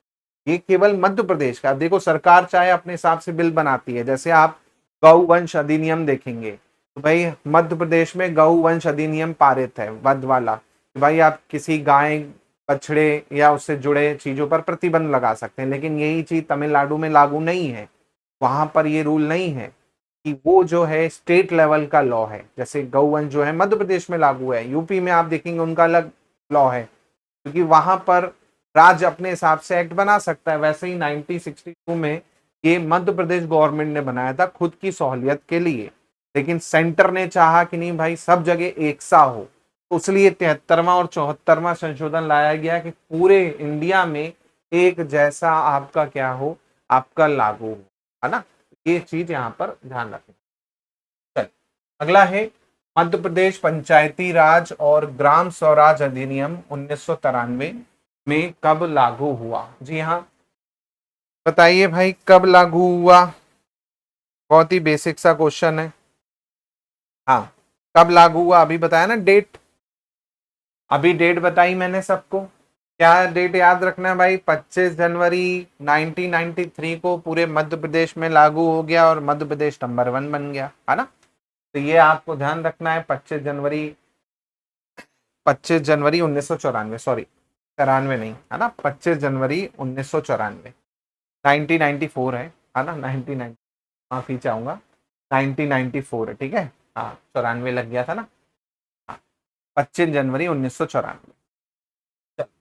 ये केवल मध्य प्रदेश का। देखो सरकार चाहे अपने हिसाब से बिल बनाती है, जैसे आप गौवंश अधिनियम देखेंगे तो भाई मध्य प्रदेश में गौवंश अधिनियम पारित है, वध वाला, भाई आप किसी गाय बछड़े या उससे जुड़े चीजों पर प्रतिबंध लगा सकते हैं, लेकिन यही चीज तमिलनाडु में लागू नहीं है, वहां पर ये रूल नहीं है कि वो जो है स्टेट लेवल का लॉ है। जैसे गौवंश जो है मध्य प्रदेश में लागू है, यूपी में आप देखेंगे उनका अलग लॉ है, क्योंकि वहां पर राज्य अपने हिसाब से एक्ट बना सकता है। वैसे ही 1962 में ये मध्य प्रदेश गवर्नमेंट ने बनाया था खुद की सहूलियत के लिए, लेकिन सेंटर ने चाहा कि नहीं भाई सब जगह एक सा हो, तो इसलिए 73वां और 74वां संशोधन लाया गया कि पूरे इंडिया में एक जैसा आपका क्या हो, आपका लागू हो, है ना। ये चीज यहाँ पर ध्यान रखें। चल अगला है मध्य प्रदेश पंचायती राज और ग्राम स्वराज अधिनियम 1993 में कब लागू हुआ? जी हाँ, बताइए भाई कब लागू हुआ? बहुत ही बेसिक सा क्वेश्चन है। हाँ, कब लागू हुआ अभी बताया ना, डेट अभी डेट बताई मैंने सबको। क्या डेट याद रखना है भाई? 25 जनवरी 1993 को पूरे मध्य प्रदेश में लागू हो गया और मध्य प्रदेश नंबर 1 बन गया, है ना। तो ये आपको ध्यान रखना है, 25 जनवरी 1994, सॉरी 94 नहीं, है ना, 25 जनवरी 1994, 1994 है ना, 1990, माफी चाहूंगा, 1994 है, ठीक है। हाँ 94 लग गया था ना। हाँ 25 जनवरी 1994।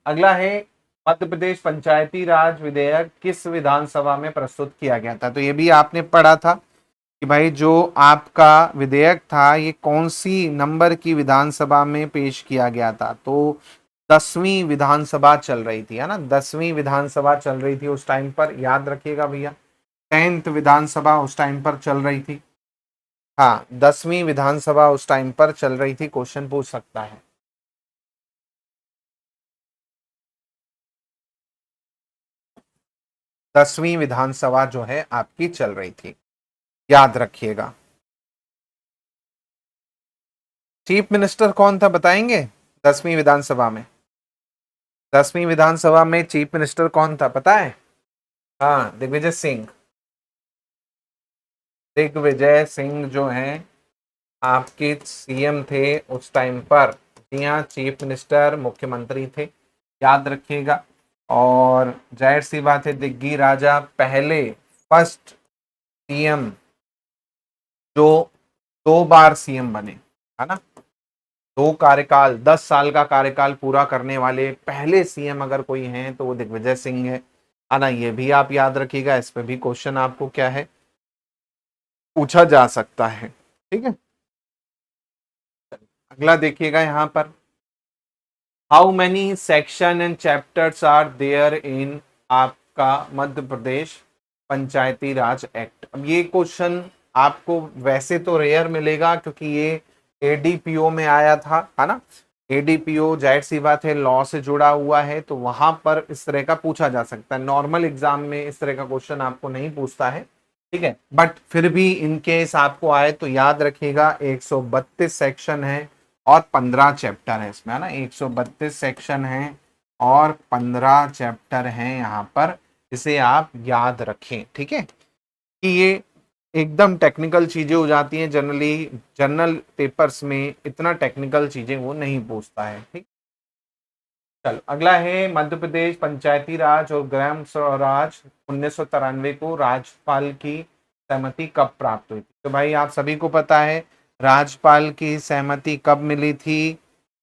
अगला है मध्य प्रदेश पंचायती राज विधेयक किस विधानसभा में प्रस्तुत किया गया था? तो ये भी आपने पढ़ा था कि भाई जो आपका विधेयक था ये कौन सी नंबर की विधानसभा में पेश किया गया था? तो 10वीं विधानसभा चल रही थी, है ना, 10वीं विधानसभा चल रही थी उस टाइम पर, याद रखिएगा भैया, 10th विधानसभा उस टाइम पर चल रही थी। हाँ 10वीं विधानसभा उस टाइम पर चल रही थी, क्वेश्चन पूछ सकता है। 10वीं विधानसभा जो है आपकी चल रही थी, याद रखिएगा। चीफ मिनिस्टर कौन था बताएंगे 10वीं विधानसभा में? 10वीं विधानसभा में चीफ मिनिस्टर कौन था पता है? हाँ दिग्विजय सिंह। दिग्विजय सिंह जो है आपके सीएम थे उस टाइम पर। जी हाँ, चीफ मिनिस्टर मुख्यमंत्री थे, याद रखिएगा। और जाहिर सी बात है दिग्गी राजा पहले फर्स्ट सीएम जो 2 बार सीएम बने, है ना, 2 कार्यकाल 10 साल का कार्यकाल पूरा करने वाले पहले सीएम अगर कोई हैं तो वो दिग्विजय सिंह है ना। ये भी आप याद रखिएगा, इस पे भी क्वेश्चन आपको क्या है पूछा जा सकता है, ठीक है। अगला देखिएगा यहाँ पर, how many section and chapters are there in आपका मध्य प्रदेश पंचायती राज एक्ट? अब ये क्वेश्चन आपको वैसे तो रेयर मिलेगा क्योंकि ये एडीपीओ में आया था, है ना। एडीपीओ जाहिर सी बात है लॉ से जुड़ा हुआ है, तो वहां पर इस तरह का पूछा जा सकता है। नॉर्मल एग्जाम में इस तरह का क्वेश्चन आपको नहीं पूछता है, ठीक है, बट फिर भी इन केस आपको आए तो याद रखिएगा 132 सेक्शन है और 15 चैप्टर है इसमें, है ना। 132 सेक्शन है और 15 चैप्टर हैं यहाँ पर, इसे आप याद रखें, ठीक है। कि ये एकदम टेक्निकल चीजें हो जाती हैं जनरली, जनरल पेपर्स में इतना टेक्निकल चीजें वो नहीं पूछता है, ठीक। चल अगला है मध्य प्रदेश पंचायती राज और ग्राम स्वराज 1993 को राज्यपाल की सहमति कब प्राप्त हुई थी? तो भाई आप सभी को पता है राज्यपाल की सहमति कब मिली थी।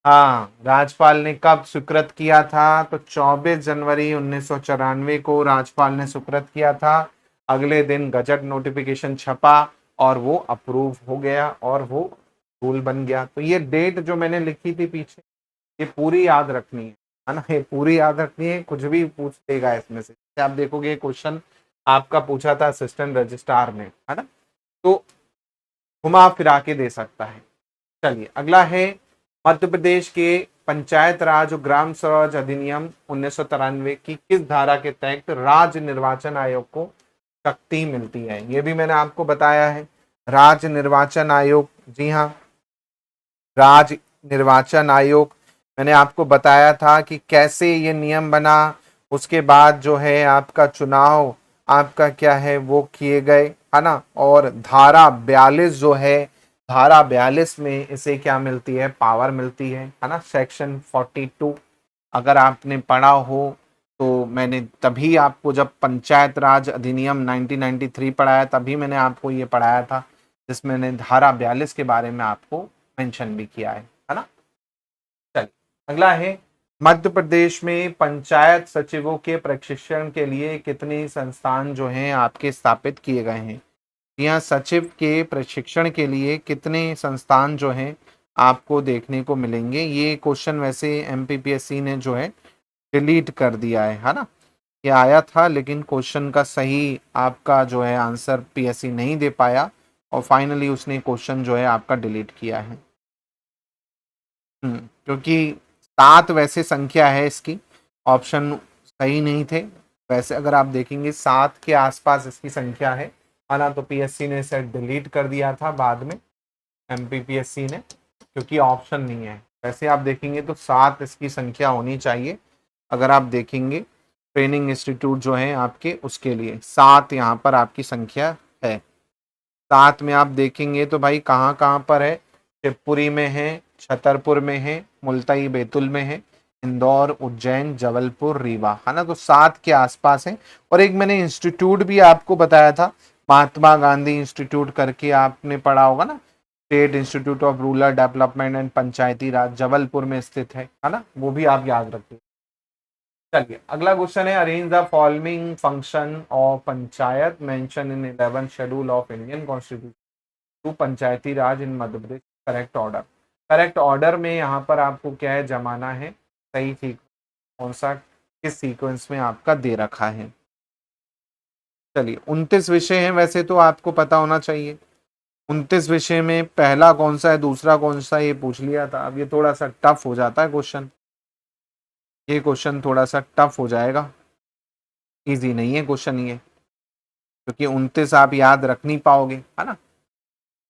हाँ राज्यपाल ने कब स्वीकृत किया था? तो 24 जनवरी 1994 को राज्यपाल ने स्वीकृत किया था। अगले दिन गजट नोटिफिकेशन छपा और वो अप्रूव हो गया और वो रूल बन गया। तो ये डेट जो मैंने लिखी थी पीछे ये पूरी याद रखनी है ना, ये पूरी याद रखनी है, कुछ भी पूछ देगा इसमें से। आप देखोगे क्वेश्चन आपका पूछा था असिस्टेंट रजिस्ट्रार ने, है ना, तो घुमा फिरा के दे सकता है। चलिए अगला है मध्य प्रदेश के पंचायत राज और ग्राम स्वराज अधिनियम 1993 की किस धारा के तहत राज्य निर्वाचन आयोग को शक्ति मिलती है? ये भी मैंने आपको बताया है। राज्य निर्वाचन आयोग, जी हाँ, राज्य निर्वाचन आयोग मैंने आपको बताया था कि कैसे ये नियम बना, उसके बाद जो है आपका चुनाव आपका क्या है वो किए गए, है ना। और धारा 42 जो है, धारा 42 में इसे क्या मिलती है? पावर मिलती है ना। सेक्शन 42 अगर आपने पढ़ा हो तो मैंने तभी आपको जब पंचायत राज अधिनियम 1993 पढ़ाया तभी मैंने आपको ये पढ़ाया था, जिसमें मैंने धारा 42 के बारे में आपको मेंशन भी किया है ना। चलिए अगला है, मध्य प्रदेश में पंचायत सचिवों के प्रशिक्षण के लिए कितने संस्थान जो हैं आपके स्थापित किए गए हैं? यहाँ सचिव के प्रशिक्षण के लिए कितने संस्थान जो हैं आपको देखने को मिलेंगे? ये क्वेश्चन वैसे एमपीपीएससी ने जो है डिलीट कर दिया है ना। ये आया था लेकिन क्वेश्चन का सही आपका जो है आंसर पीएससी नहीं दे पाया और फाइनली उसने क्वेश्चन जो है आपका डिलीट किया है। क्योंकि 7 वैसे संख्या है इसकी, ऑप्शन सही नहीं थे। वैसे अगर आप देखेंगे 7 के आसपास इसकी संख्या है ना, तो पीएससी ने इसे डिलीट कर दिया था बाद में, एमपीपीएससी ने, क्योंकि ऑप्शन नहीं है। वैसे आप देखेंगे तो 7 इसकी संख्या होनी चाहिए। अगर आप देखेंगे ट्रेनिंग इंस्टीट्यूट जो है आपके, उसके लिए 7 यहाँ पर आपकी संख्या है। 7 में आप देखेंगे तो भाई कहाँ कहाँ पर है? शिवपुरी में है, छतरपुर में है, मुल्ताई बैतुल में है, इंदौर, उज्जैन, जबलपुर, रीवा, है ना। तो 7 के आसपास है। और एक मैंने इंस्टीट्यूट भी आपको बताया था, महात्मा गांधी इंस्टीट्यूट करके, आपने पढ़ा होगा ना, state institute of rural development and panchayati raj, Jabalpur में स्थित है ना। वो भी आप याद रखिए। चलिए अगला क्वेश्चन है, arrange the following function of panchayat mention in 11 schedule of Indian constitution to panchayati raj in Madhya Pradesh, correct order. Correct order में यहाँ पर आपको क्या है जमाना है, सही ठीक कौन सा किस सीक्वेंस में आपका दे रखा है। चलिए 29 विषय हैं, वैसे तो आपको पता होना चाहिए। 29 विषय में पहला कौन सा है, दूसरा कौन सा, ये पूछ लिया था। अब ये थोड़ा सा टफ हो जाता है क्वेश्चन, ये क्वेश्चन थोड़ा सा टफ हो जाएगा, इजी नहीं है क्वेश्चन ये, क्योंकि 29 आप याद रख नहीं पाओगे, है ना।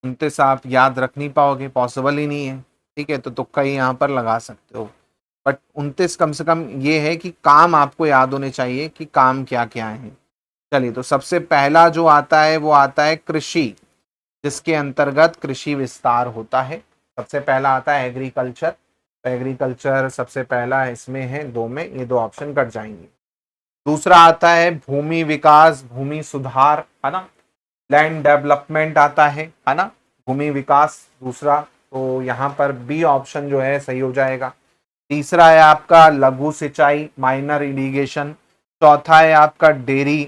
29 आप याद रख नहीं पाओगे, पॉसिबल ही नहीं है। ठीक है, तो तुक्का ही यहाँ पर लगा सकते हो, बट 29 कम से कम ये है कि काम आपको याद होने चाहिए कि काम क्या क्या है। चलिए, तो सबसे पहला जो आता है वो आता है कृषि, जिसके अंतर्गत कृषि विस्तार होता है। सबसे पहला आता है एग्रीकल्चर, तो एग्रीकल्चर सबसे पहला इसमें है, 2 में, ये 2 ऑप्शन कट जाएंगे। दूसरा आता है भूमि विकास, भूमि सुधार, है ना, लैंड डेवलपमेंट आता है ना, भूमि विकास दूसरा, तो यहाँ पर बी ऑप्शन जो है सही हो जाएगा। तीसरा है आपका लघु सिंचाई, माइनर इरिगेशन। चौथा है आपका डेयरी,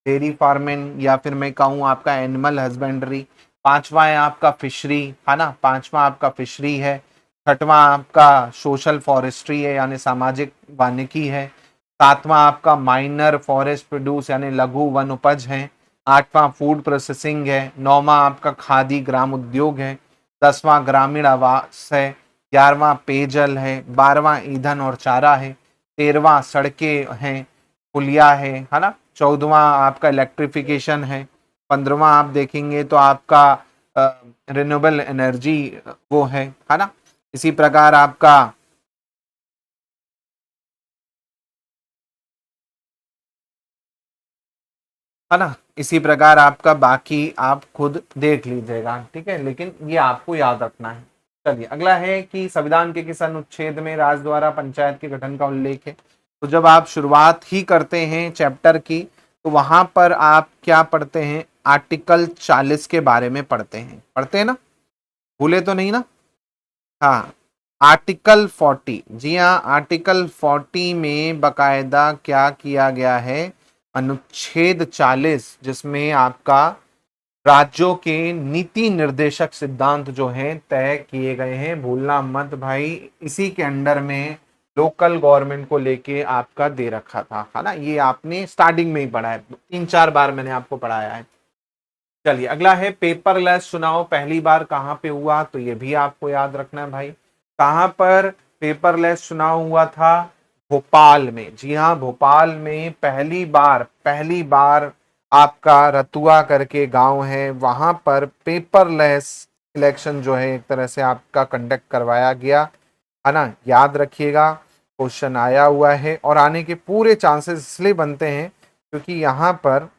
डेयरी फार्मिंग, या फिर मैं कहूँ आपका एनिमल हस्बेंड्री। पांचवा है आपका फिशरी, है ना, पांचवा आपका फिशरी है। छठवां आपका सोशल फॉरेस्ट्री है, यानी सामाजिक वानिकी है। सातवां आपका माइनर फॉरेस्ट प्रोड्यूस, यानी लघु वन उपज है। आठवां फूड प्रोसेसिंग है। नौवां आपका खादी ग्राम उद्योग है। 10वां ग्रामीण आवास है। 11वां पेयजल है। 12वां ईंधन और चारा है। 13वां सड़कें हैं, पुलिया है ना। 14वां आपका इलेक्ट्रिफिकेशन है। 15वां आप देखेंगे तो आपका रिन्यूएबल एनर्जी वो है ना। इसी प्रकार आपका है ना, इसी प्रकार आपका बाकी आप खुद देख लीजिएगा, ठीक है, लेकिन ये आपको याद रखना है। चलिए अगला है कि संविधान के किस अनुच्छेद में राज्य द्वारा पंचायत के गठन का उल्लेख है? तो जब आप शुरुआत ही करते हैं चैप्टर की, तो वहां पर आप क्या पढ़ते हैं? आर्टिकल 40 के बारे में पढ़ते हैं ना, भूले तो नहीं ना। हाँ, आर्टिकल 40, जी हाँ, आर्टिकल 40 में बकायदा क्या किया गया है? अनुच्छेद 40, जिसमें आपका राज्यों के नीति निर्देशक सिद्धांत जो हैं तय किए गए हैं, भूलना मत भाई। इसी के अंडर में लोकल गवर्नमेंट को लेके आपका दे रखा था, है ना। ये आपने स्टार्टिंग में ही पढ़ा है, 3-4 बार मैंने आपको पढ़ाया है। चलिए अगला है पेपरलेस चुनाव पहली बार कहाँ पे हुआ? तो ये भी आपको याद रखना है भाई। कहां पर पेपरलेस चुनाव हुआ था? भोपाल में। जी हाँ, भोपाल में पहली बार आपका रतुआ करके गांव है, वहां पर पेपरलेस इलेक्शन जो है एक तरह से आपका कंडक्ट करवाया गया, है ना। याद रखिएगा, क्वेश्चन आया हुआ है और आने के पूरे चांसेस इसलिए बनते हैं क्योंकि यहां पर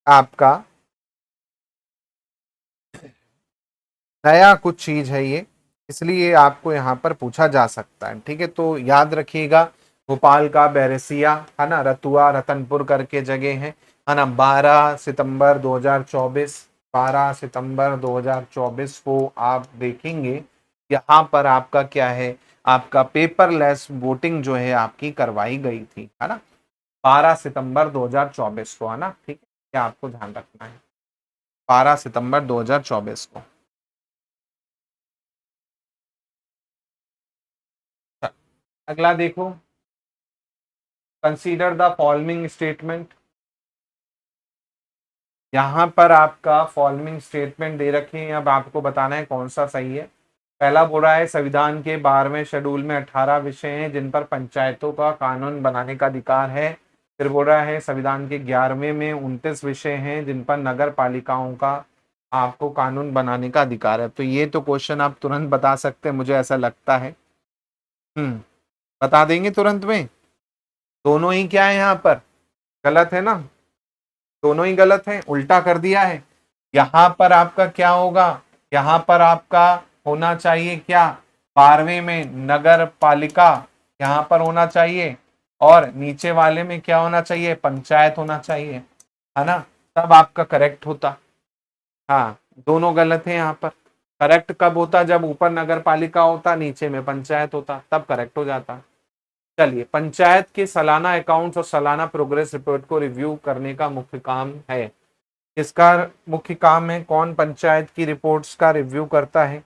आपका नया कुछ चीज है ये, इसलिए आपको यहाँ पर पूछा जा सकता है। ठीक है, तो याद रखिएगा, भोपाल का बैरसिया, है ना, रतुआ, रतनपुर करके जगह है ना। 12 सितंबर 2024, 12 सितंबर 2024 को आप देखेंगे, यहाँ पर आपका क्या है, आपका पेपरलेस वोटिंग जो है आपकी करवाई गई थी, है ना। 12 सितंबर 2024 को, है ना। ठीक है, क्या आपको ध्यान रखना है, 12 सितंबर 2024 को। अगला देखो, कंसीडर द फॉलोइंग स्टेटमेंट। यहां पर आपका फॉलोइंग स्टेटमेंट दे रखे हैं, अब आपको बताना है कौन सा सही है। पहला बोल रहा है संविधान के 12वें शेड्यूल में 18 विषय हैं जिन पर पंचायतों का कानून बनाने का अधिकार है। फिर बोल रहा है संविधान के 11वें में 29 विषय हैं जिन पर नगर पालिकाओं का आपको कानून बनाने का अधिकार है। तो ये तो क्वेश्चन आप तुरंत बता सकते हैं, मुझे ऐसा लगता है। बता देंगे तुरंत में। दोनों ही क्या है यहाँ पर, गलत है ना, दोनों ही गलत है, उल्टा कर दिया है। यहां पर आपका क्या होगा, यहां पर आपका होना चाहिए क्या, 12वें में नगर पालिका यहां पर होना चाहिए, और नीचे वाले में क्या होना चाहिए, पंचायत होना चाहिए, है ना। तब आपका करेक्ट होता। हाँ, दोनों गलत है यहाँ पर। करेक्ट कब होता, जब ऊपर नगर पालिका होता, नीचे में पंचायत होता, तब करेक्ट हो जाता। चलिए, पंचायत के सालाना अकाउंट्स और सालाना प्रोग्रेस रिपोर्ट को रिव्यू करने का मुख्य काम है। इसका मुख्य काम है, कौन पंचायत की रिपोर्ट्स का रिव्यू करता है?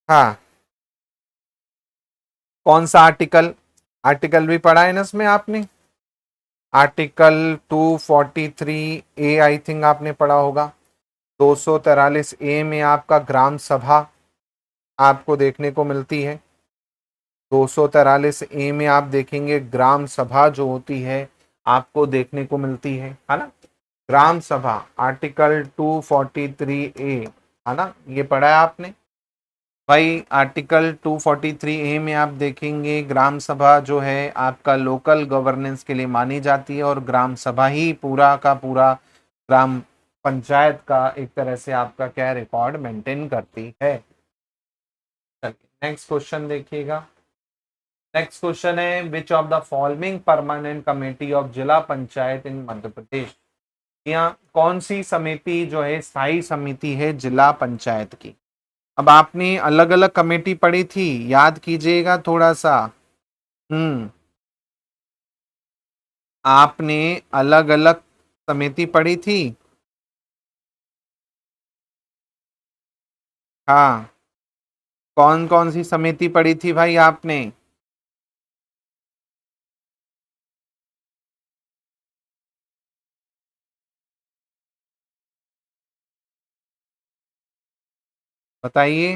हाँ, कौन सा आर्टिकल, आर्टिकल भी पढ़ा है ना इसमें आपने, आर्टिकल 243 ए आई थिंक आपने पढ़ा होगा। 243 ए में आपका ग्राम सभा आपको देखने को मिलती है। 243 ए में आप देखेंगे ग्राम सभा जो होती है आपको देखने को मिलती है ना। ग्राम सभा, आर्टिकल 243 ए, है ना, ये पढ़ा है आपने भाई। आर्टिकल 243 ए में आप देखेंगे ग्राम सभा जो है आपका लोकल गवर्नेंस के लिए मानी जाती है, और ग्राम सभा ही पूरा का पूरा ग्राम पंचायत का एक तरह से आपका क्या रिकॉर्ड मेंटेन करती है। नेक्स्ट क्वेश्चन देखिएगा। नेक्स्ट क्वेश्चन है, which of the following permanent committee of zila panchayat इन मध्य प्रदेश। यहाँ कौन सी समिति जो है स्थायी समिति है जिला पंचायत की। अब आपने अलग अलग कमेटी पढ़ी थी, याद कीजिएगा थोड़ा सा। हम्म, आपने अलग अलग समिति पढ़ी थी। हाँ, कौन कौन सी समिति पढ़ी थी भाई आपने? बताइए।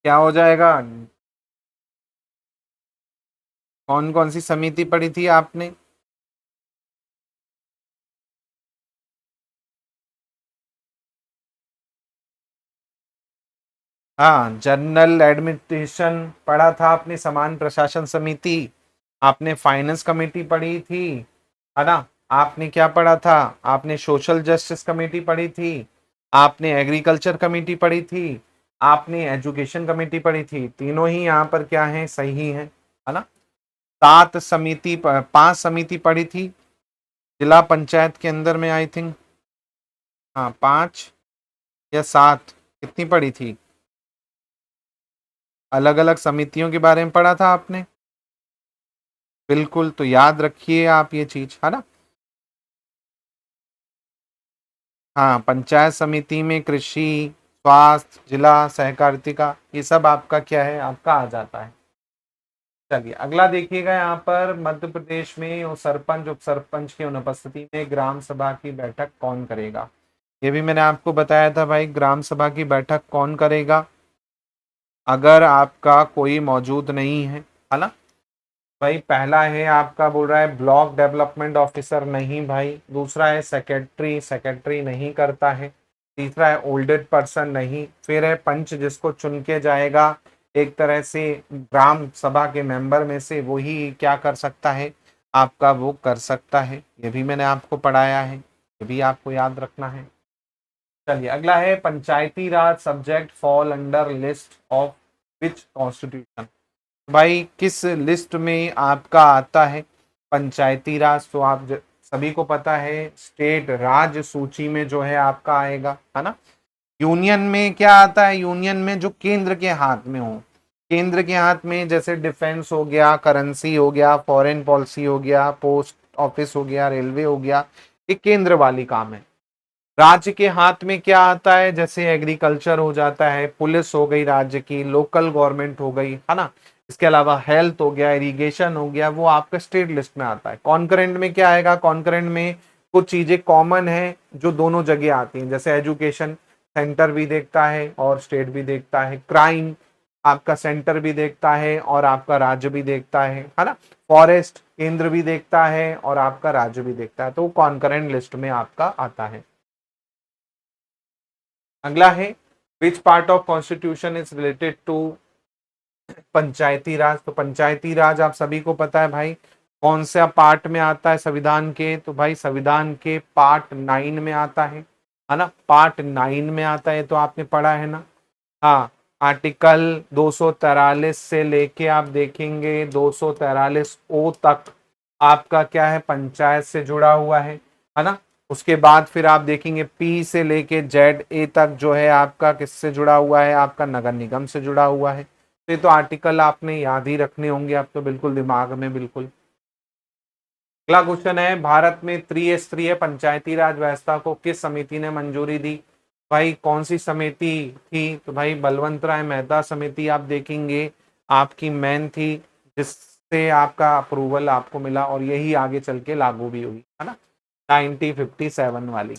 क्या हो जाएगा, कौन कौन सी समिति पढ़ी थी आपने? हाँ, जनरल एडमिनिस्ट्रेशन पढ़ा था आपने, समान प्रशासन समिति, आपने फाइनेंस कमेटी पढ़ी थी, है ना। आपने क्या पढ़ा था, आपने सोशल जस्टिस कमेटी पढ़ी थी, आपने एग्रीकल्चर कमेटी पढ़ी थी, आपने एजुकेशन कमेटी पढ़ी थी। तीनों ही यहाँ पर क्या है, सही है ना। 5 समिति पढ़ी थी जिला पंचायत के अंदर में, आई थिंक। हाँ, 5 या 7, कितनी पढ़ी थी? अलग अलग समितियों के बारे में पढ़ा था आपने, बिल्कुल। तो याद रखिए आप ये चीज, है ना। हाँ, पंचायत समिति में कृषि, स्वास्थ्य, जिला सहकारिता, ये सब आपका क्या है, आपका आ जाता है। चलिए अगला देखिएगा, यहाँ पर मध्य प्रदेश में वो सरपंच उप सरपंच की अनुपस्थिति में ग्राम सभा की बैठक कौन करेगा। ये भी मैंने आपको बताया था भाई, ग्राम सभा की बैठक कौन करेगा अगर आपका कोई मौजूद नहीं है ना। भाई पहला है आपका, बोल रहा है ब्लॉक डेवलपमेंट ऑफिसर, नहीं भाई। दूसरा है सेक्रेटरी, सेक्रेटरी नहीं करता है। तीसरा है ओल्डेड पर्सन, नहीं। फिर है पंच, जिसको चुन के जाएगा एक तरह से ग्राम सभा के मेंबर में से, वही क्या कर सकता है आपका, वो कर सकता है। ये भी मैंने आपको पढ़ाया है, ये भी आपको याद रखना है। चलिए अगला है, panchayati raj subject fall under list of which constitution. भाई किस लिस्ट में आपका आता है पंचायती राज, तो आप सभी को पता है स्टेट राज्य सूची में जो है आपका आएगा, है ना। यूनियन में क्या आता है, यूनियन में जो केंद्र के हाथ में हो, केंद्र के हाथ में जैसे डिफेंस हो गया, करेंसी हो गया, फॉरेन पॉलिसी हो गया, पोस्ट ऑफिस हो गया, रेलवे हो गया, ये केंद्र वाली काम है। राज्य के हाथ में क्या आता है, जैसे एग्रीकल्चर हो जाता है, पुलिस हो गई राज्य की, लोकल गवर्नमेंट हो गई, है ना। इसके अलावा हेल्थ हो गया, इरिगेशन हो गया, वो आपका स्टेट लिस्ट में आता है। कॉन्करेंट में क्या आएगा, कॉन्करेंट में कुछ चीजें कॉमन है जो दोनों जगह आती हैं, जैसे एजुकेशन सेंटर भी देखता है और स्टेट भी देखता है, क्राइम आपका सेंटर भी देखता है और आपका राज्य भी देखता है ना। फॉरेस्ट केंद्र भी देखता है और आपका राज्य भी देखता है, तो कॉन्करेंट लिस्ट में आपका आता है। अगला है, which part of constitution is related to panchayati raj. तो पंचायती राज आप सभी को पता है भाई, कौन सा पार्ट में आता है संविधान के, तो भाई संविधान के पार्ट 9 में आता है ना। पार्ट 9 में आता है, तो आपने पढ़ा है ना। हाँ, आर्टिकल 243 से लेके आप देखेंगे 243 ओ तक आपका क्या है, पंचायत से जुड़ा हुआ है ना। उसके बाद फिर आप देखेंगे पी से लेके जेड ए तक जो है आपका किससे जुड़ा हुआ है, आपका नगर निगम से जुड़ा हुआ है। तो ये तो आर्टिकल आपने याद ही रखने होंगे, आप तो बिल्कुल दिमाग में बिल्कुल। अगला क्वेश्चन है, भारत में त्रिस्तरीय पंचायती राज व्यवस्था को किस समिति ने मंजूरी दी। भाई कौन सी समिति थी, तो भाई बलवंत राय मेहता समिति आप देखेंगे आपकी मेन थी, जिससे आपका अप्रूवल आपको मिला और यही आगे चल के लागू भी हुई, है ना। 1957 वाली,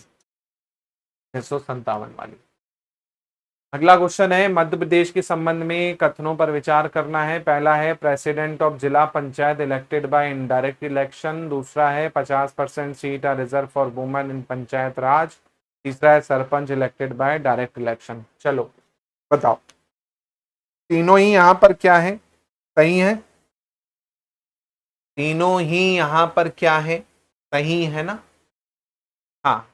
1957 वाली। अगला क्वेश्चन है, मध्य प्रदेश के संबंध में कथनों पर विचार करना है। पहला है president of zila panchayat elected by indirect election. दूसरा है 50% seat are reserved for women in panchayat raj. तीसरा है sarpanch elected by direct election. चलो बताओ, तीनों ही यहाँ पर क्या है, सही है। तीनों ही यहाँ पर क्या है, सही है ना। हाँ,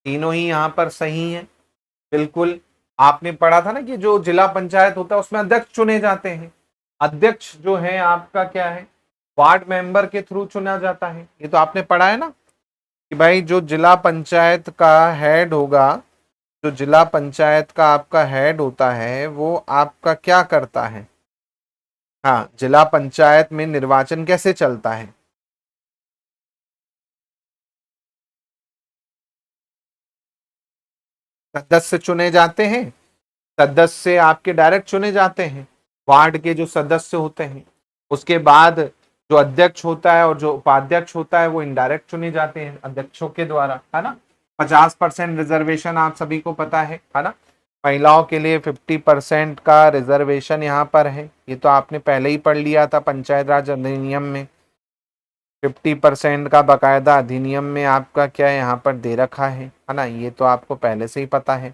तीनों ही यहाँ पर सही है, बिल्कुल। आपने पढ़ा था ना कि जो जिला पंचायत होता है उसमें अध्यक्ष चुने जाते हैं। अध्यक्ष जो है आपका क्या है, वार्ड मेंबर के थ्रू चुना जाता है। ये तो आपने पढ़ा है ना कि भाई जो जिला पंचायत का हेड होगा, जो जिला पंचायत का आपका हेड होता है वो आपका क्या करता है। हाँ, जिला पंचायत में निर्वाचन कैसे चलता है। सदस्य चुने जाते हैं, सदस्य आपके डायरेक्ट चुने जाते हैं, वार्ड के जो सदस्य होते हैं। उसके बाद जो अध्यक्ष होता है और जो उपाध्यक्ष होता है वो इनडायरेक्ट चुने जाते हैं अध्यक्षों के द्वारा, है ना। 50% रिजर्वेशन आप सभी को पता है ना। महिलाओं के लिए 50% का रिजर्वेशन यहाँ पर है, ये तो आपने पहले ही पढ़ लिया था पंचायत राज अधिनियम में। 50% का बकायदा अधिनियम में आपका क्या है यहाँ पर दे रखा है ना, ये तो आपको पहले से ही पता है।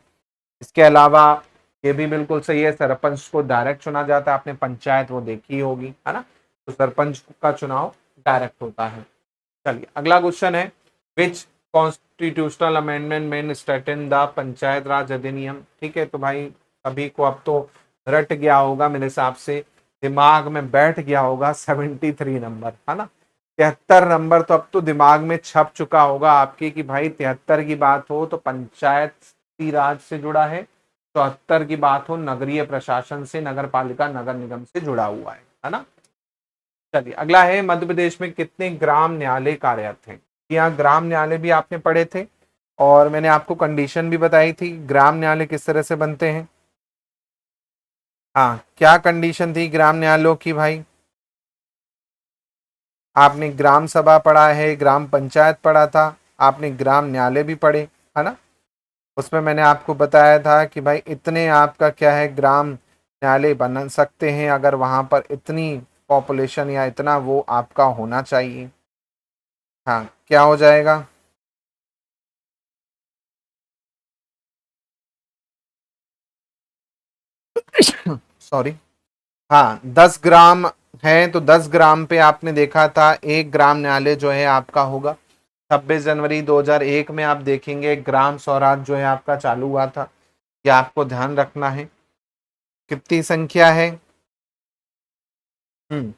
इसके अलावा ये भी बिल्कुल सही है, सरपंच को डायरेक्ट चुना जाता है, आपने पंचायत वो देखी होगी, है ना। तो सरपंच का चुनाव डायरेक्ट होता है। चलिए अगला क्वेश्चन है, विच कॉन्स्टिट्यूशनल अमेंडमेंट में स्ट्रेटन द पंचायत राज अधिनियम। ठीक है, तो भाई सभी को अब तो रट गया होगा, मेरे हिसाब से दिमाग में बैठ गया होगा 73 नंबर, है ना। 73 नंबर तो अब तो दिमाग में छप चुका होगा आपके कि भाई 73 की बात हो तो पंचायत राज से जुड़ा है, 74 की बात हो नगरीय प्रशासन से, नगर पालिका नगर निगम से जुड़ा हुआ है ना। चलिए अगला है, मध्य प्रदेश में कितने ग्राम न्यायालय कार्यरत हैं। यहाँ ग्राम न्यायालय भी आपने पढ़े थे और मैंने आपको कंडीशन भी बताई थी ग्राम न्यायालय किस तरह से बनते हैं। हाँ, क्या कंडीशन थी ग्राम न्यायालयों की भाई? आपने ग्राम सभा पढ़ा है, ग्राम पंचायत पढ़ा था, आपने ग्राम न्यायालय भी पढ़े, है ना? उसमें मैंने आपको बताया था कि भाई इतने आपका क्या है, ग्राम न्यायालय बन सकते हैं अगर वहां पर इतनी पॉपुलेशन या इतना वो आपका होना चाहिए। हाँ, क्या हो जाएगा? सॉरी। हाँ, 10 ग्राम है तो 10 ग्राम पे आपने देखा था एक ग्राम न्यायालय जो है आपका होगा। 26 जनवरी 2001 में आप देखेंगे ग्राम स्वराज जो है आपका चालू हुआ था। ये आपको ध्यान रखना है। कितनी संख्या है? हम्म,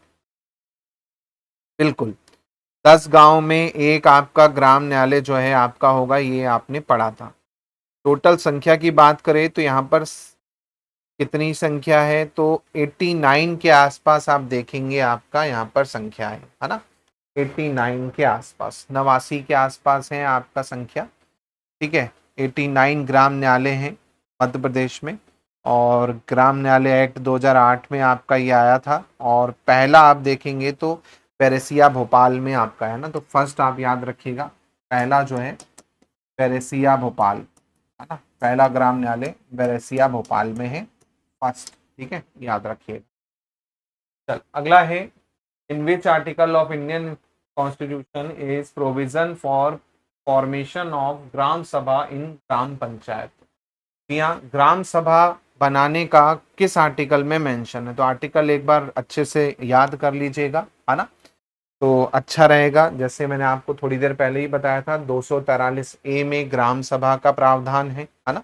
बिल्कुल। 10 गांव में एक आपका ग्राम न्यायालय जो है आपका होगा, ये आपने पढ़ा था। टोटल संख्या की बात करें तो यहाँ पर कितनी संख्या है, तो 89 के आसपास आप देखेंगे आपका यहाँ पर संख्या है ना? 89 के आसपास, 89 के आसपास है आपका संख्या। ठीक है, 89 ग्राम न्यायालय हैं मध्य प्रदेश में। और ग्राम न्यायालय एक्ट 2008 में आपका ये आया था। और पहला आप देखेंगे तो पेरेसिया भोपाल में आपका है ना, तो फर्स्ट आप याद रखिएगा, पहला जो है पेरेसिया भोपाल, है ना? पहला ग्राम न्यायालय पेरेसिया भोपाल में है, फर्स्ट। ठीक है, याद रखिएगा। चल, अगला है, in which article of Indian constitution is provision for formation of gram sabha in ग्राम पंचायत? यहाँ ग्राम सभा बनाने का किस आर्टिकल में मेंशन है? तो आर्टिकल एक बार अच्छे से याद कर लीजिएगा, है ना? तो अच्छा रहेगा। जैसे मैंने आपको थोड़ी देर पहले ही बताया था, 243 ए में ग्राम सभा का प्रावधान है ना?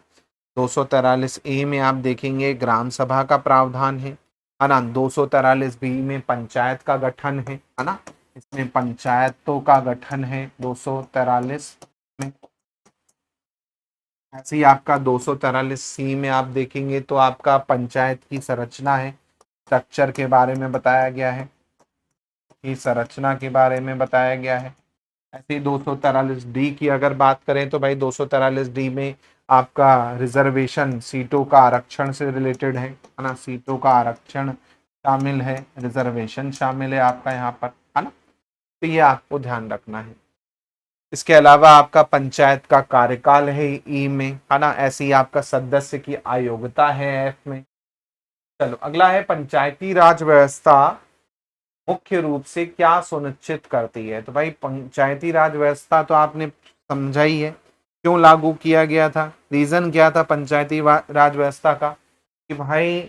243 ए में आप देखेंगे ग्राम सभा का प्रावधान है ना? 243 बी में पंचायत का गठन है ना? इसमें पंचायतों का गठन है 243 में। ऐसे ही आपका 243 सी में आप देखेंगे तो आपका पंचायत की संरचना है, स्ट्रक्चर के बारे में बताया गया है, की संरचना के बारे में बताया गया है। ऐसे ही 243 डी की अगर बात करें तो भाई 243 डी में आपका रिजर्वेशन, सीटों का आरक्षण से रिलेटेड है ना? सीटों का आरक्षण शामिल है, रिजर्वेशन शामिल है आपका यहाँ पर, है ना? तो ये आपको ध्यान रखना है। इसके अलावा आपका पंचायत का कार्यकाल है ई में, है ना? ऐसे ही आपका सदस्य की अयोग्यता है एफ में। चलो, अगला है पंचायती राज व्यवस्था मुख्य रूप से क्या सुनिश्चित करती है? तो भाई पंचायती राज व्यवस्था तो आपने समझा ही है, क्यों लागू किया गया था, रीजन क्या था पंचायती राज व्यवस्था का, कि भाई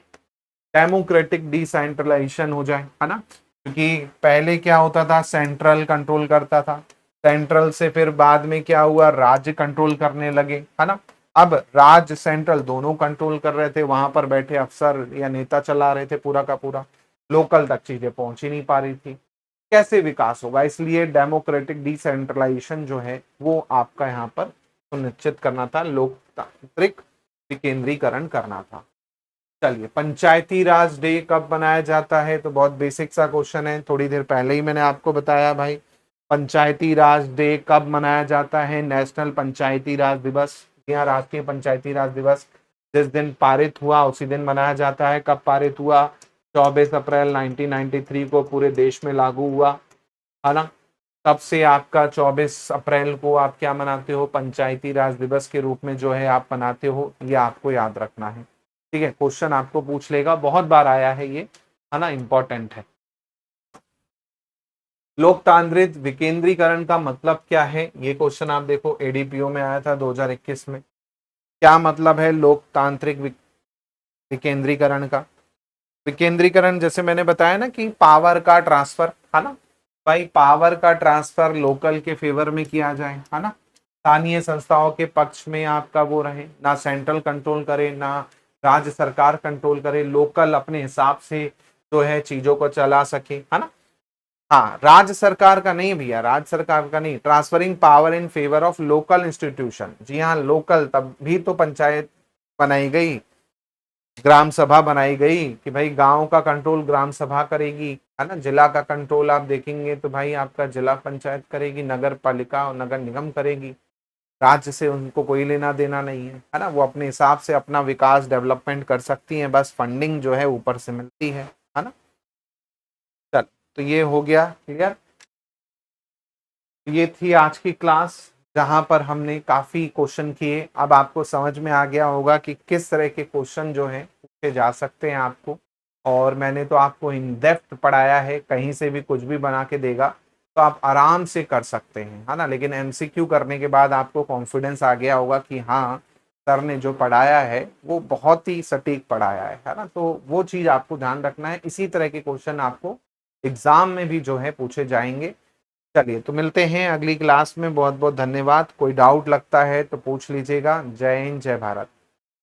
डेमोक्रेटिक डिसेंट्रलाइजेशन हो जाए, है ना? क्योंकि पहले क्या होता था, सेंट्रल कंट्रोल करता था, सेंट्रल से फिर बाद में क्या हुआ, राज्य कंट्रोल करने लगे, है ना? अब राज्य सेंट्रल दोनों कंट्रोल कर रहे थे, वहां पर बैठे अफसर या नेता चला रहे थे पूरा का पूरा, लोकल तक चीजें पहुंच ही नहीं पा रही थी। कैसे विकास होगा? इसलिए डेमोक्रेटिक डिसेंट्रलाइजेशन जो है वो आपका यहाँ पर सुनिश्चित करना था, लोकतांत्रिक विकेंद्रीकरण करना था। चलिए, पंचायती राज डे कब मनाया जाता है? तो बहुत बेसिक सा क्वेश्चन है, थोड़ी देर पहले ही मैंने आपको बताया भाई। पंचायती राज डे कब मनाया जाता है? नेशनल पंचायती राज दिवस, या राष्ट्रीय पंचायती राज दिवस जिस दिन पारित हुआ उसी दिन मनाया जाता है। कब पारित हुआ? 24 अप्रैल 1993 को पूरे देश में लागू हुआ, है ना? तब से आपका 24 अप्रैल को आप क्या मनाते हो? पंचायती राज दिवस के रूप में जो है आप मनाते हो, ये आपको याद रखना है। ठीक है, क्वेश्चन आपको पूछ लेगा, बहुत बार आया है ये, है ना? इंपॉर्टेंट है। लोकतांत्रिक विकेंद्रीकरण का मतलब क्या है? ये क्वेश्चन आप देखो, एडीपीओ में आया था 2021 में। क्या मतलब है लोकतांत्रिक विकेंद्रीकरण का? विकेंद्रीकरण जैसे मैंने बताया ना कि पावर का ट्रांसफर, है ना? भाई पावर का ट्रांसफर लोकल के फेवर में किया जाए, है ना? स्थानीय संस्थाओं के पक्ष में आपका वो रहे, ना सेंट्रल कंट्रोल करे ना राज्य सरकार कंट्रोल करे, लोकल अपने हिसाब से जो है चीजों को चला सके, है ना? हाँ, राज्य सरकार का नहीं भैया, राज्य सरकार का नहीं, transferring power in favour of local institution. जी हाँ, लोकल, तब भी तो पंचायत बनाई गई, ग्राम सभा बनाई गई कि भाई गांव का कंट्रोल ग्राम सभा करेगी, है ना? जिला का कंट्रोल आप देखेंगे तो भाई आपका जिला पंचायत करेगी, नगर पालिका और नगर निगम करेगी। राज्य से उनको कोई लेना देना नहीं है ना, वो अपने हिसाब से अपना विकास डेवलपमेंट कर सकती हैं, बस फंडिंग जो है ऊपर से मिलती है ना। चल, तो ये हो गया क्लियर। ये थी आज की क्लास जहां पर हमने काफी क्वेश्चन किए। अब आपको समझ में आ गया होगा कि किस तरह के क्वेश्चन जो हैं पूछे जा सकते हैं आपको। और मैंने तो आपको इन डेप्थ पढ़ाया है, कहीं से भी कुछ भी बना के देगा तो आप आराम से कर सकते हैं, है ना। लेकिन एमसीक्यू करने के बाद आपको कॉन्फिडेंस आ गया होगा कि हाँ, सर ने जो पढ़ाया है वो बहुत ही सटीक पढ़ाया है ना। तो वो चीज आपको ध्यान रखना है, इसी तरह के क्वेश्चन आपको एग्जाम में भी जो है पूछे जाएंगे। चलिए, तो मिलते हैं अगली क्लास में। बहुत बहुत धन्यवाद। कोई डाउट लगता है तो पूछ लीजिएगा। जय हिंद, जय भारत।